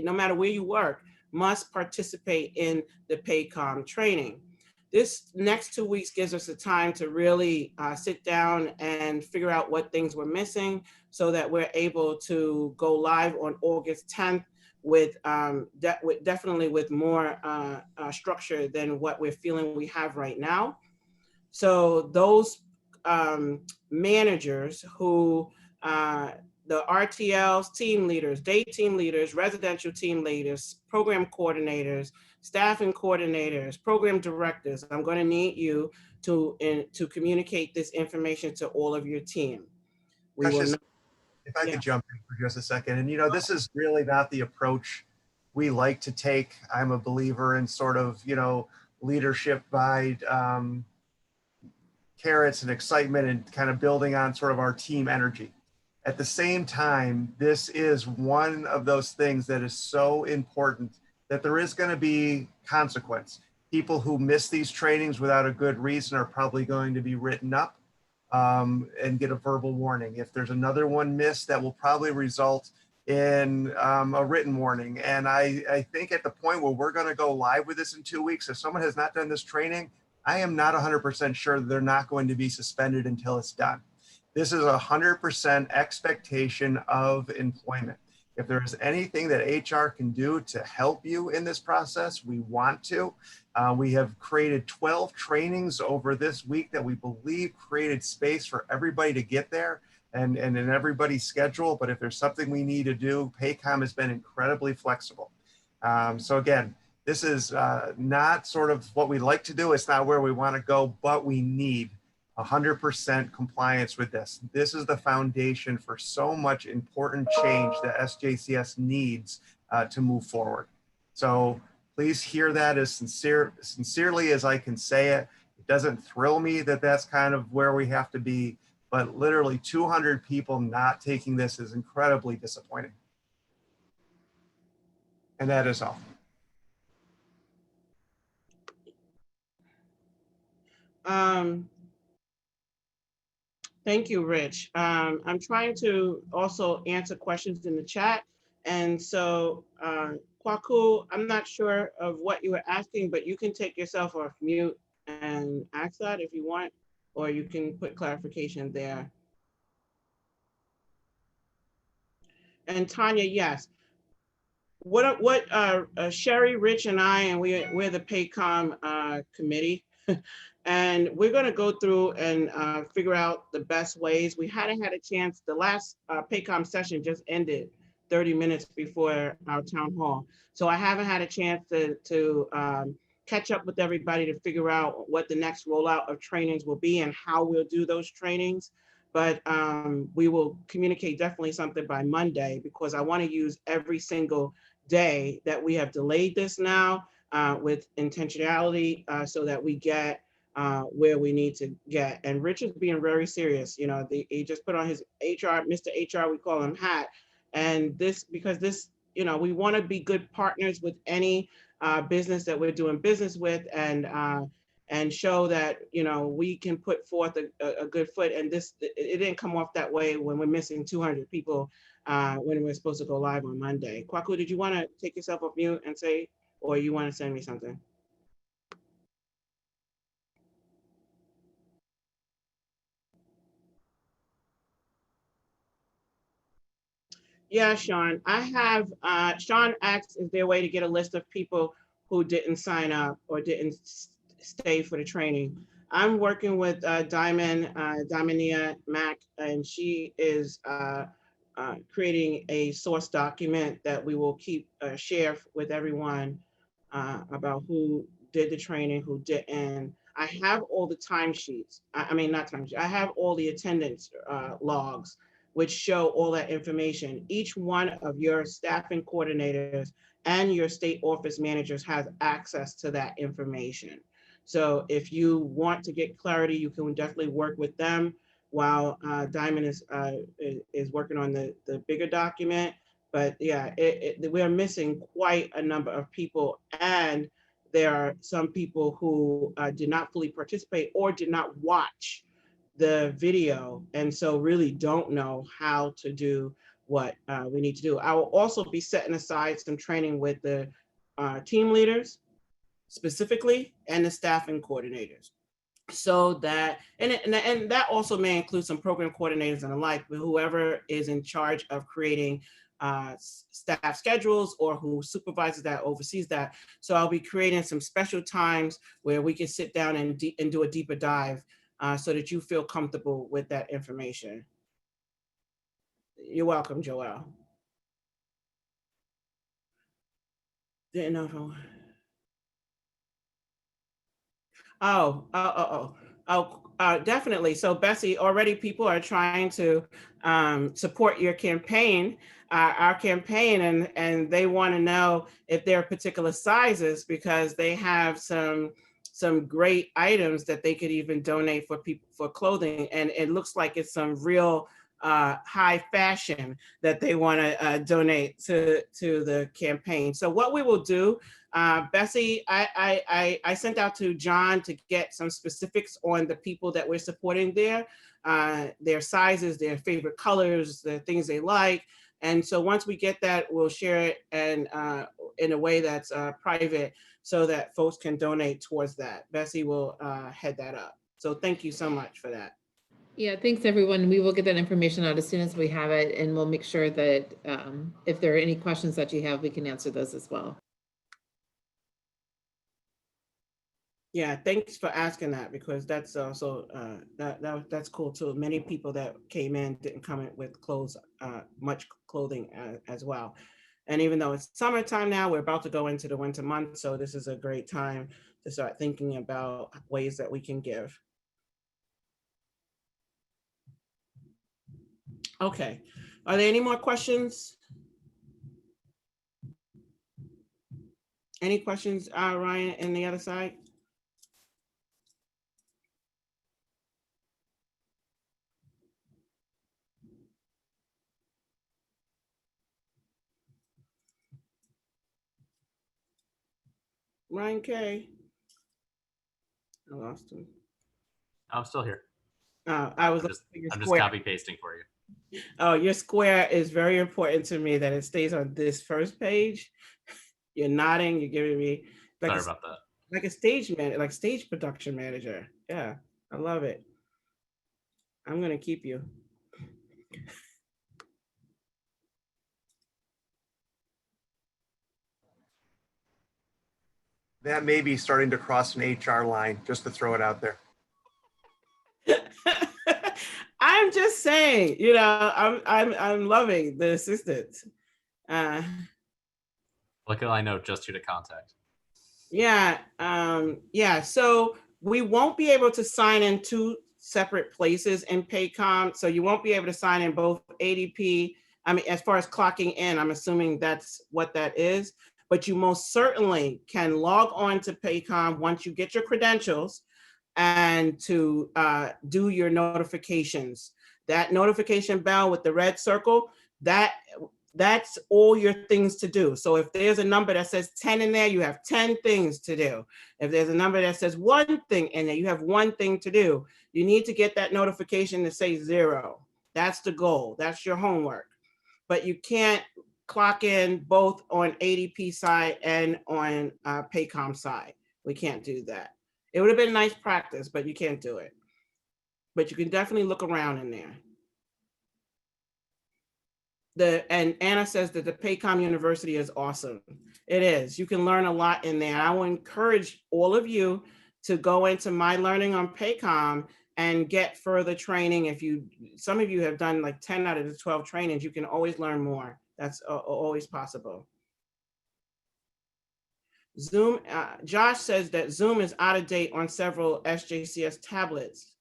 no matter where you work, must participate in the Paycom training. This next 2 weeks gives us the time to really sit down and figure out what things we're missing so that we're able to go live on August 10th with definitely with more structure than what we're feeling we have right now. So those managers who, the RTLs, team leaders, day team leaders, residential team leaders, program coordinators, staffing coordinators, program directors, I'm going to need you to communicate this information to all of your team. We will Precious, not, if I yeah. could jump in for just a second. And, you know, this is really not the approach we like to take. I'm a believer in sort of, you know, leadership by carrots and excitement and kind of building on sort of our team energy. At the same time, this is one of those things that is so important that there is going to be consequence. People who miss these trainings without a good reason are probably going to be written up and get a verbal warning. If there's another one missed, that will probably result in a written warning. And I think at the point where we're going to go live with this in 2 weeks, if someone has not done this training, I am not 100% sure that they're not going to be suspended until it's done. This is 100% expectation of employment. If there is anything that HR can do to help you in this process, we want to. We have created 12 trainings over this week that we believe created space for everybody to get there and in everybody's schedule. But if there's something we need to do, Paycom has been incredibly flexible. So again, this is not sort of what we like to do. It's not where we want to go, but we need 100% compliance with this. This is the foundation for so much important change that SJCS needs to move forward. So please hear that as sincerely as I can say it. It doesn't thrill me that that's kind of where we have to be, but literally 200 people not taking this is incredibly disappointing. And that is all. Thank you, Rich. I'm trying to also answer questions in the chat. And so, Kwaku, I'm not sure of what you were asking, but you can take yourself off mute and ask that if you want, or you can put clarification there. And Tanya, yes. What Sherry, Rich, and I, and we're the Paycom committee. And we're going to go through and figure out the best ways. We hadn't had a chance. The last Paycom session just ended 30 minutes before our town hall. So I haven't had a chance to catch up with everybody to figure out what the next rollout of trainings will be and how we'll do those trainings. But we will communicate definitely something by Monday, because I want to use every single day that we have delayed this now with intentionality so that we get where we need to get. And Rich is being very serious. You know, he just put on his HR, Mr. HR, we call him, hat. And this, because this, you know, we want to be good partners with any business that we're doing business with. And and show that, you know, we can put forth a good foot. And this, it didn't come off that way when we're missing 200 people when we're supposed to go live on Monday. Kwaku, did you want to take yourself off mute and say, or you want to send me something? Yeah, Sean, I have, Sean asked, is there a way to get a list of people who didn't sign up or didn't stay for the training? I'm working with Dimonia Mack, and she is creating a source document that we will keep share with everyone about who did the training, who didn't. I have all the timesheets. I mean, not timesheets. I have all the attendance logs, which show all that information. Each one of your staffing coordinators and your state office managers has access to that information. So if you want to get clarity, you can definitely work with them while Diamond is working on the bigger document. But yeah, we're missing quite a number of people, and there are some people who did not fully participate or did not watch the video, and so really don't know how to do what we need to do. I will also be setting aside some training with the team leaders specifically and the staffing coordinators, so that, and that also may include some program coordinators and the like, but whoever is in charge of creating staff schedules or who supervises that, oversees that. So I'll be creating some special times where we can sit down and do a deeper dive so that you feel comfortable with that information. You're welcome, Joelle. Didn't know if definitely. So Bessie, already people are trying to support your campaign, our campaign, and they want to know if there are particular sizes, because they have some great items that they could even donate for people for clothing, and it looks like it's some real high fashion that they want to donate to the campaign. So what we will do, Bessie, I sent out to John to get some specifics on the people that we're supporting there, their sizes, their favorite colors, the things they like. And so once we get that, we'll share it and in a way that's private so that folks can donate towards that. Bessie will head that up. So thank you so much for that. Yeah, thanks everyone. We will get that information out as soon as we have it, and we'll make sure that if there are any questions that you have, we can answer those as well. Yeah, thanks for asking that, because that's also that's cool too. Many people that came in didn't come in with clothes, much clothing as well. And even though it's summertime now, we're about to go into the winter months, so this is a great time to start thinking about ways that we can give. Okay, are there any more questions? Any questions, Ryan, and the other side? Ryan K. I lost him. I'm still here. I'm just copy pasting for you. Oh, your square is very important to me, that it stays on this first page. You're nodding, you're giving me like Sorry about that. Like a stage man, like stage production manager. Yeah, I love it. I'm gonna keep you. That may be starting to cross an HR line, just to throw it out there. I'm just saying, you know, I'm loving the assistant. Luckily, I know just who to contact. Yeah, yeah. So we won't be able to sign in two separate places in Paycom. So you won't be able to sign in both ADP. I mean, as far as clocking in, I'm assuming that's what that is. But you most certainly can log on to Paycom once you get your credentials and to do your notifications. That notification bell with the red circle, that That's all your things to do. So if there's a number that says 10 in there, you have 10 things to do. If there's a number that says one thing in there, you have one thing to do. You need to get that notification to say 0. That's the goal. That's your homework. But you can't clock in both on ADP side and on Paycom side. We can't do that. It would have been nice practice, but you can't do it. But you can definitely look around in there. And Anna says that the Paycom University is awesome. It is. You can learn a lot in there. I will encourage all of you to go into My Learning on Paycom and get further training. If some of you have done like 10 out of the 12 trainings, you can always learn more. That's always possible. Zoom, Josh says that Zoom is out of date on several SJCS tablets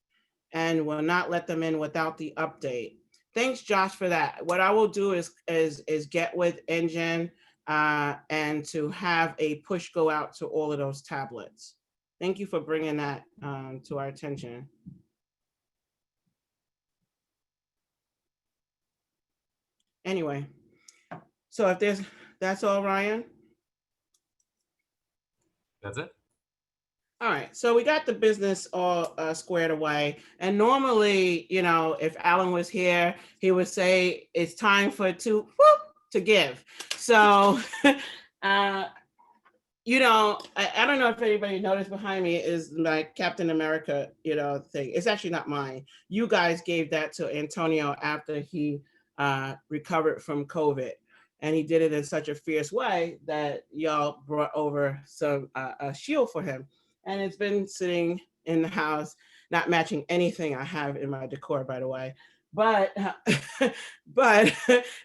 and will not let them in without the update. Thanks, Josh, for that. What I will do is get with Engine and to have a push go out to all of those tablets. Thank you for bringing that to our attention. Anyway, so if that's all, Ryan? That's it. All right, so we got the business all squared away. And normally, you know, if Alan was here, he would say it's time to give. So, you know, I don't know if anybody noticed behind me is my Captain America, you know, thing. It's actually not mine. You guys gave that to Antonio after he recovered from COVID. And he did it in such a fierce way that y'all brought over some a shield for him. And it's been sitting in the house, not matching anything I have in my decor, by the way. But but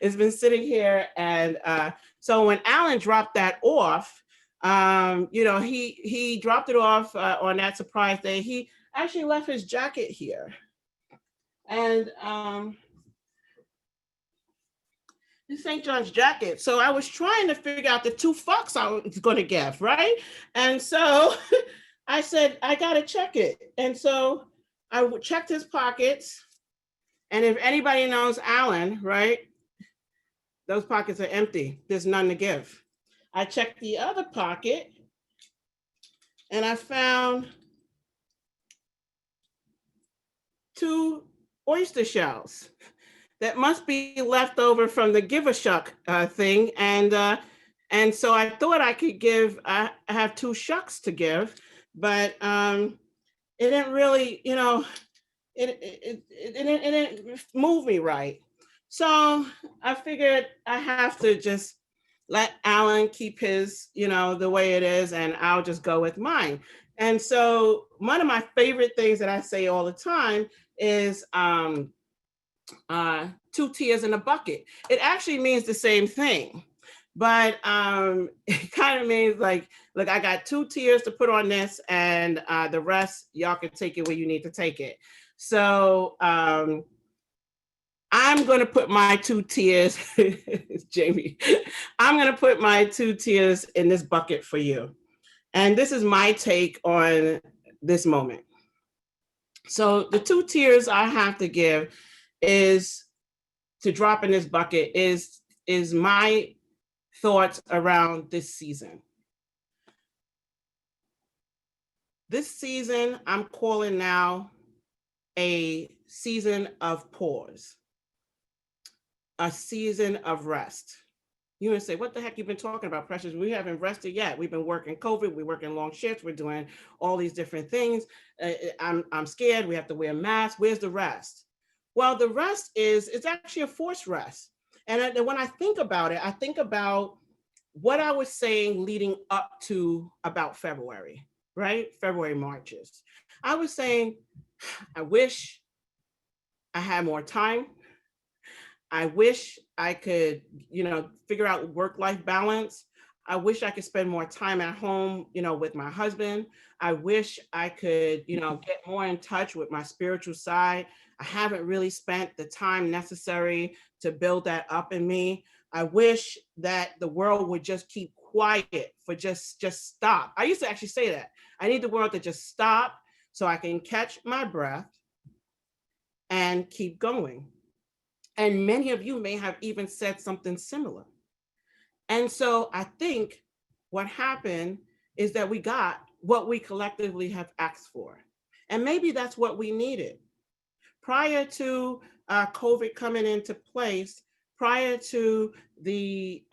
it's been sitting here. And so when Alan dropped that off, you know, he dropped it off on that surprise day. He actually left his jacket here. And this St. John's jacket. So I was trying to figure out the $2 I was going to give, right? And so I said, I got to check it. And so I checked his pockets. And if anybody knows Alan, right? Those pockets are empty. There's none to give. I checked the other pocket and I found 2 oyster shells that must be left over from the Give a Shuck thing. And so I thought I could give, I have 2 shucks to give, but it didn't really, you know, it didn't move me right. So I figured I have to just let Alan keep his, you know, the way it is, and I'll just go with mine. And so one of my favorite things that I say all the time is 2 tears in a bucket. It actually means the same thing, but it kind of means like, look, I got 2 tears to put on this, and the rest, y'all can take it where you need to take it. So I'm going to put my 2 tears, Jamie, I'm going to put my 2 tears in this bucket for you. And this is my take on this moment. So the 2 tears I have to give is to drop in this bucket is my thoughts around this season. This season, I'm calling now a season of pause, a season of rest. You're gonna say, what the heck you've been talking about, Precious? We haven't rested yet. We've been working COVID, we're working long shifts, we're doing all these different things. I'm scared, we have to wear masks. Where's the rest? Well, the rest it's actually a forced rest. And when I think about it, I think about what I was saying leading up to about February, right? February, Marches. I was saying, I wish I had more time. I wish I could, you know, figure out work-life balance. I wish I could spend more time at home, you know, with my husband. I wish I could, you know, get more in touch with my spiritual side. I haven't really spent the time necessary to build that up in me. I wish that the world would just keep quiet, for just stop. I used to actually say that. I need the world to just stop so I can catch my breath and keep going. And many of you may have even said something similar. And so I think what happened is that we got what we collectively have asked for. And maybe that's what we needed. Prior to COVID coming into place, prior to the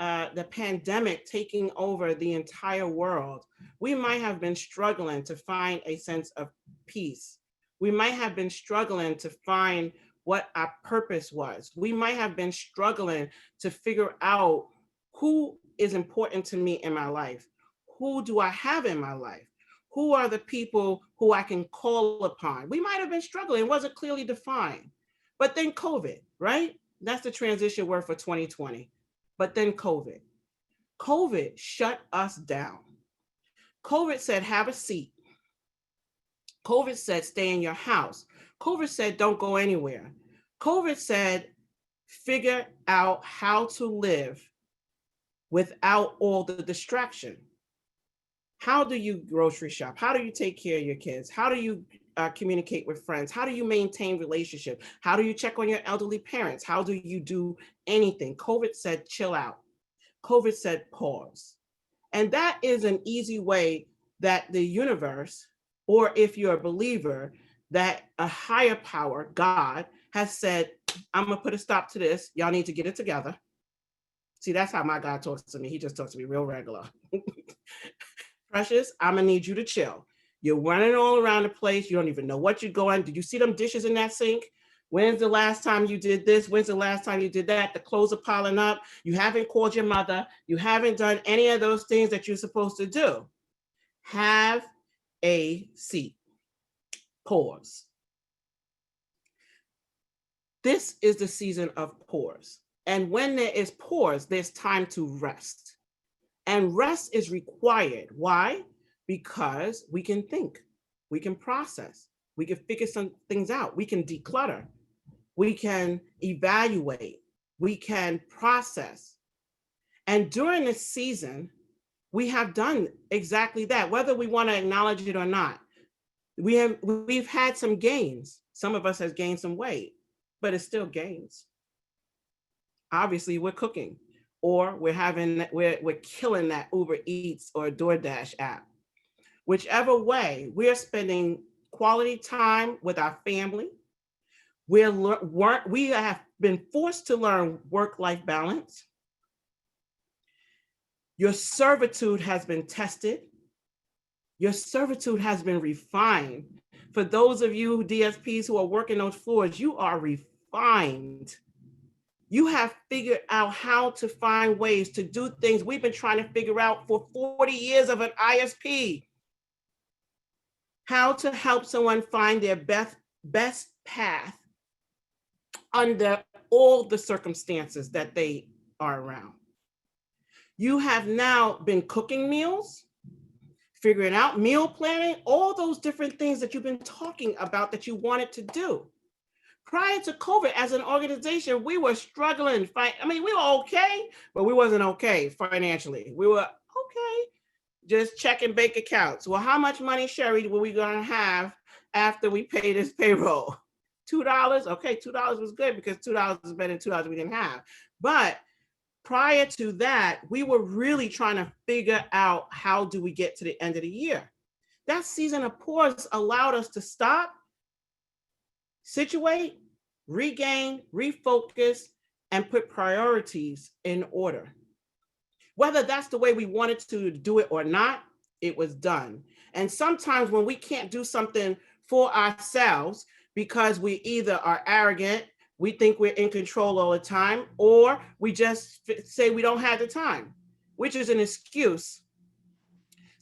pandemic taking over the entire world, we might have been struggling to find a sense of peace. We might have been struggling to find what our purpose was. We might have been struggling to figure out who is important to me in my life. Who do I have in my life? Who are the people who I can call upon? We might have been struggling, it wasn't clearly defined. But then COVID, right? That's the transition word for 2020. But then COVID. COVID shut us down. COVID said, have a seat. COVID said, stay in your house. COVID said, don't go anywhere. COVID said, figure out how to live without all the distraction. How do you grocery shop? How do you take care of your kids? How do you communicate with friends? How do you maintain relationships? How do you check on your elderly parents? How do you do anything? COVID said, chill out. COVID said, pause. And that is an easy way that the universe, or if you're a believer, that a higher power, God, has said, I'm gonna put a stop to this. Y'all need to get it together. See, that's how my God talks to me. He just talks to me real regular. Precious, I'm gonna need you to chill. You're running all around the place. You don't even know what you're going. Did you see them dishes in that sink? When's the last time you did this? When's the last time you did that? The clothes are piling up. You haven't called your mother. You haven't done any of those things that you're supposed to do. Have a seat. Pause. This is the season of pause. And when there is pause, there's time to rest. And rest is required. Why? Because we can think, we can process, we can figure some things out, we can declutter, we can evaluate, we can process. And during this season, we have done exactly that, whether we want to acknowledge it or not. We've had some gains. Some of us has gained some weight, but it's still gains. Obviously, we're cooking, or we're killing that Uber Eats or DoorDash app. Whichever way, we're spending quality time with our family. We have been forced to learn work-life balance. Your servitude has been tested. Your servitude has been refined. For those of you DSPs who are working those floors, you are refined. You have figured out how to find ways to do things we've been trying to figure out for 40 years of an ISP. How to help someone find their best path under all the circumstances that they are around. You have now been cooking meals, figuring out meal planning, all those different things that you've been talking about that you wanted to do. Prior to COVID, as an organization, we were struggling. We were okay, but we wasn't okay financially. We were okay, just checking bank accounts. Well, how much money, Sherry, were we gonna have after we pay this payroll? $2? Okay, $2 was good because $2 is better than $2 we didn't have. But prior to that, we were really trying to figure out how do we get to the end of the year. That season of pause allowed us to stop, situate, regain, refocus, and put priorities in order. Whether that's the way we wanted to do it or not, it was done. And sometimes when we can't do something for ourselves because we either are arrogant, we think we're in control all the time, or we just say we don't have the time, which is an excuse.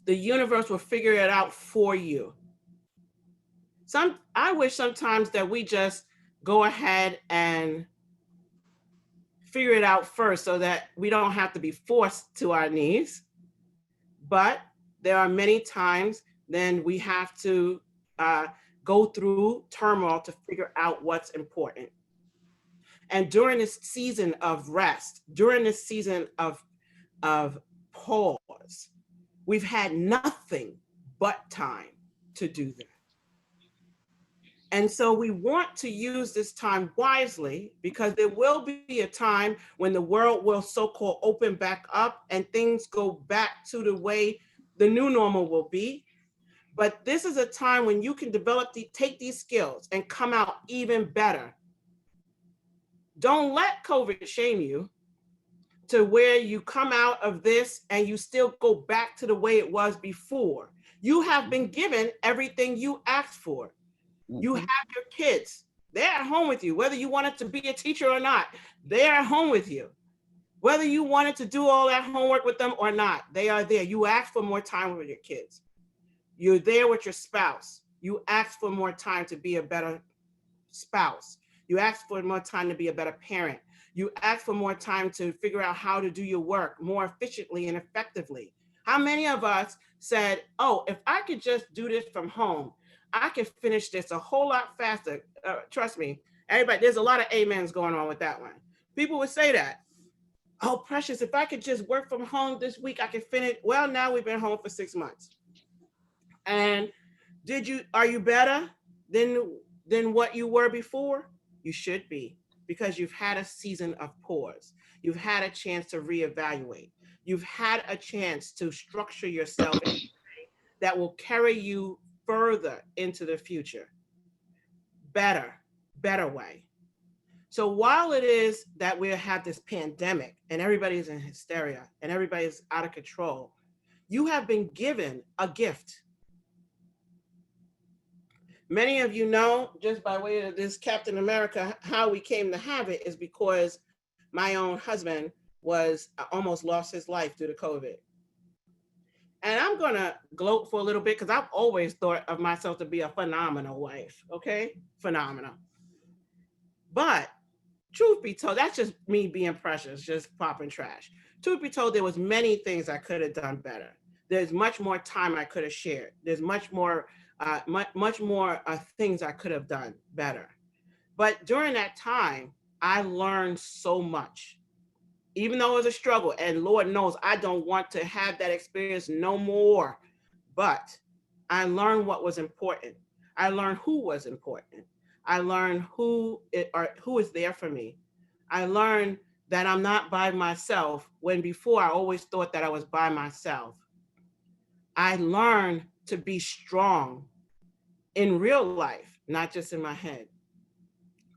The universe will figure it out for you. I wish sometimes that we just go ahead and figure it out first so that we don't have to be forced to our knees. But there are many times then we have to go through turmoil to figure out what's important. And during this season of rest, during this season of pause, we've had nothing but time to do that. And so we want to use this time wisely, because there will be a time when the world will so-called open back up and things go back to the way the new normal will be. But this is a time when you can take these skills and come out even better. Don't let COVID shame you to where you come out of this and you still go back to the way it was before. You have been given everything you asked for. You have your kids. They're at home with you, whether you wanted to be a teacher or not. They're at home with you. Whether you wanted to do all that homework with them or not, they are there. You asked for more time with your kids. You're there with your spouse. You asked for more time to be a better spouse. You asked for more time to be a better parent. You asked for more time to figure out how to do your work more efficiently and effectively. How many of us said, oh, if I could just do this from home, I could finish this a whole lot faster. Trust me, everybody, there's a lot of amens going on with that one. People would say that. Oh, Precious, if I could just work from home this week, I could finish. Well, now we've been home for 6 months. And are you better than what you were before? You should be, because you've had a season of pause. You've had a chance to reevaluate. You've had a chance to structure yourself in a way that will carry you further into the future. Better way. So while it is that we have this pandemic and everybody's in hysteria and everybody's out of control, you have been given a gift. Many of you know, just by way of this Captain America, how we came to have it is because my own husband almost lost his life due to COVID. And I'm gonna gloat for a little bit, because I've always thought of myself to be a phenomenal wife, okay? Phenomenal. But truth be told, that's just me being Precious, just popping trash. Truth be told, there was many things I could have done better. There's much more time I could have shared. There's much more things I could have done better. But during that time, I learned so much. Even though it was a struggle, and Lord knows I don't want to have that experience no more, but I learned what was important. I learned who was important. I learned who is there for me. I learned that I'm not by myself, when before I always thought that I was by myself. I learned to be strong in real life, not just in my head.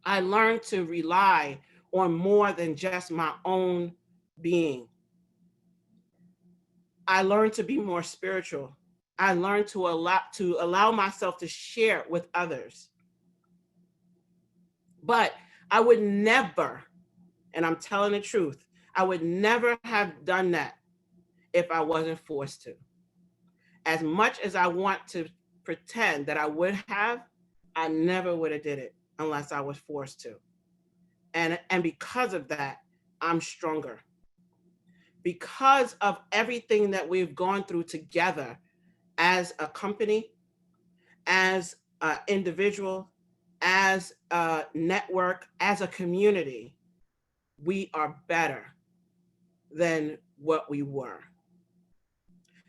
I learned to rely on more than just my own being. I learned to be more spiritual. I learned to allow myself to share with others. But I would never, and I'm telling the truth, I would never have done that if I wasn't forced to. As much as I want to pretend that I would have, I never would have did it unless I was forced to. And because of that, I'm stronger. Because of everything that we've gone through together as a company, as an individual, as a network, as a community, we are better than what we were.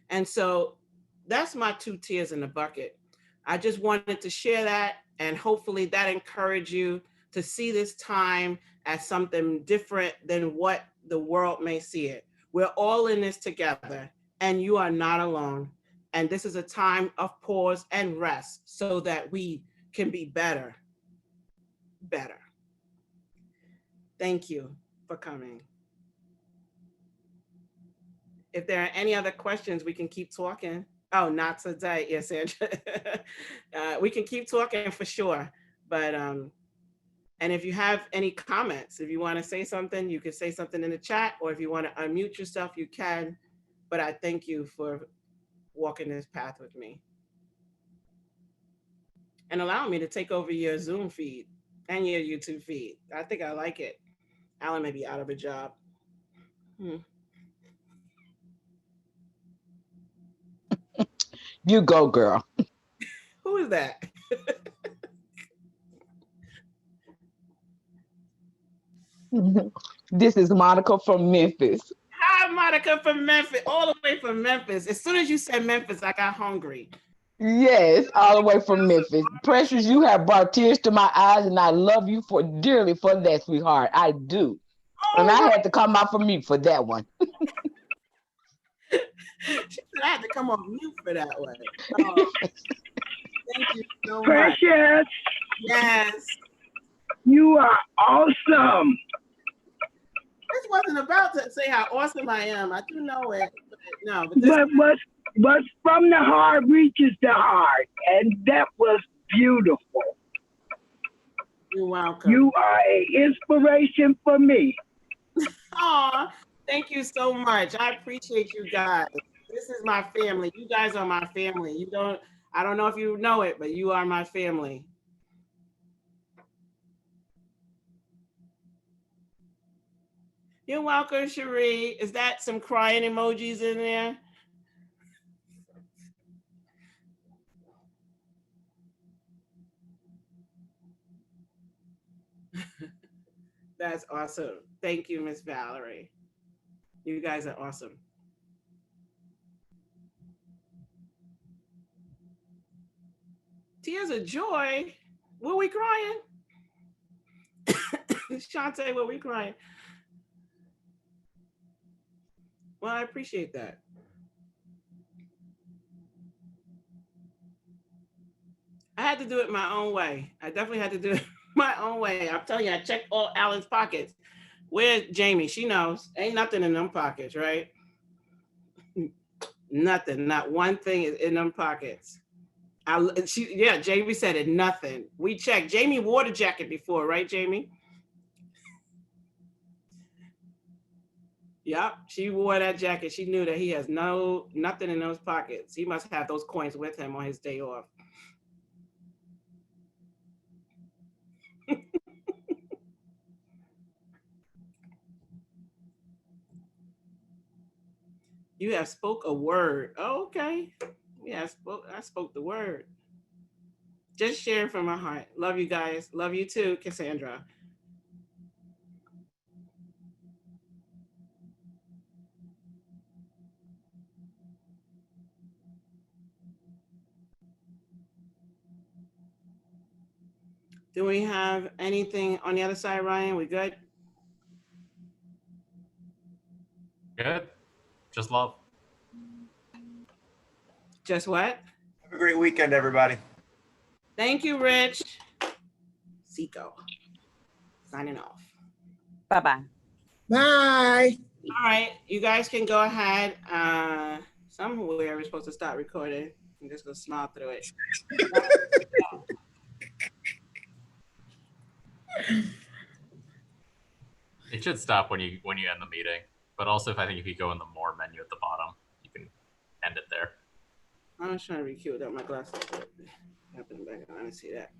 And so that's my 2 tears in the bucket. I just wanted to share that, and hopefully that encouraged you to see this time as something different than what the world may see it. We're all in this together, and you are not alone. And this is a time of pause and rest so that we can be better. Thank you for coming. If there are any other questions, we can keep talking. Oh, not today. Yes, Sandra. We can keep talking for sure. But, and if you have any comments, if you want to say something, you can say something in the chat, or if you want to unmute yourself, you can. But I thank you for walking this path with me and allowing me to take over your Zoom feed and your YouTube feed. I think I like it. Alan may be out of a job. You go, girl. Who is that? This is Monica from Memphis. Hi, Monica from Memphis, all the way from Memphis. As soon as you said Memphis, I got hungry. Yes, all the way from Memphis. Precious, you have brought tears to my eyes, and I love you for dearly for that, sweetheart. I do. And I had to come out for me for that one. She said I had to come on mute for that one. Oh, thank you so much. Precious, Yes. you are awesome. This wasn't about to say how awesome I am. I do know it. But no, but this But from the heart reaches the heart, and that was beautiful. You're welcome. You are an inspiration for me. Aw, thank you so much. I appreciate you guys. This is my family. You guys are my family. I don't know if you know it, but you are my family. You're welcome, Cherie. Is that some crying emojis in there? That's awesome. Thank you, Miss Valerie. You guys are awesome. Tears of joy? Were we crying? Shantae, were we crying? Well, I appreciate that. I had to do it my own way. I definitely had to do it my own way. I'm telling you, I checked all Alan's pockets. Where's Jamie? She knows. Ain't nothing in them pockets, right? Nothing. Not one thing is in them pockets. Jamie said it. Nothing. We checked. Jamie wore the jacket before, right, Jamie? Yep, she wore that jacket. She knew that he has nothing in those pockets. He must have those coins with him on his day off. You have spoke a word. Oh, okay. Yeah, I spoke the word. Just sharing from my heart. Love you guys. Love you too, Cassandra. Do we have anything on the other side, Ryan? We good? Good. Just love. Just what? Have a great weekend, everybody. Thank you, Rich. Seco. Signing off. Bye-bye. Bye. All right, you guys can go ahead. Somewhere we're supposed to start recording. I'm just gonna smile through it. It should stop when you end the meeting. But also, if you go in the more menu at the bottom, you can end it there. I was trying to recue without my glasses. Happened back. I didn't see that.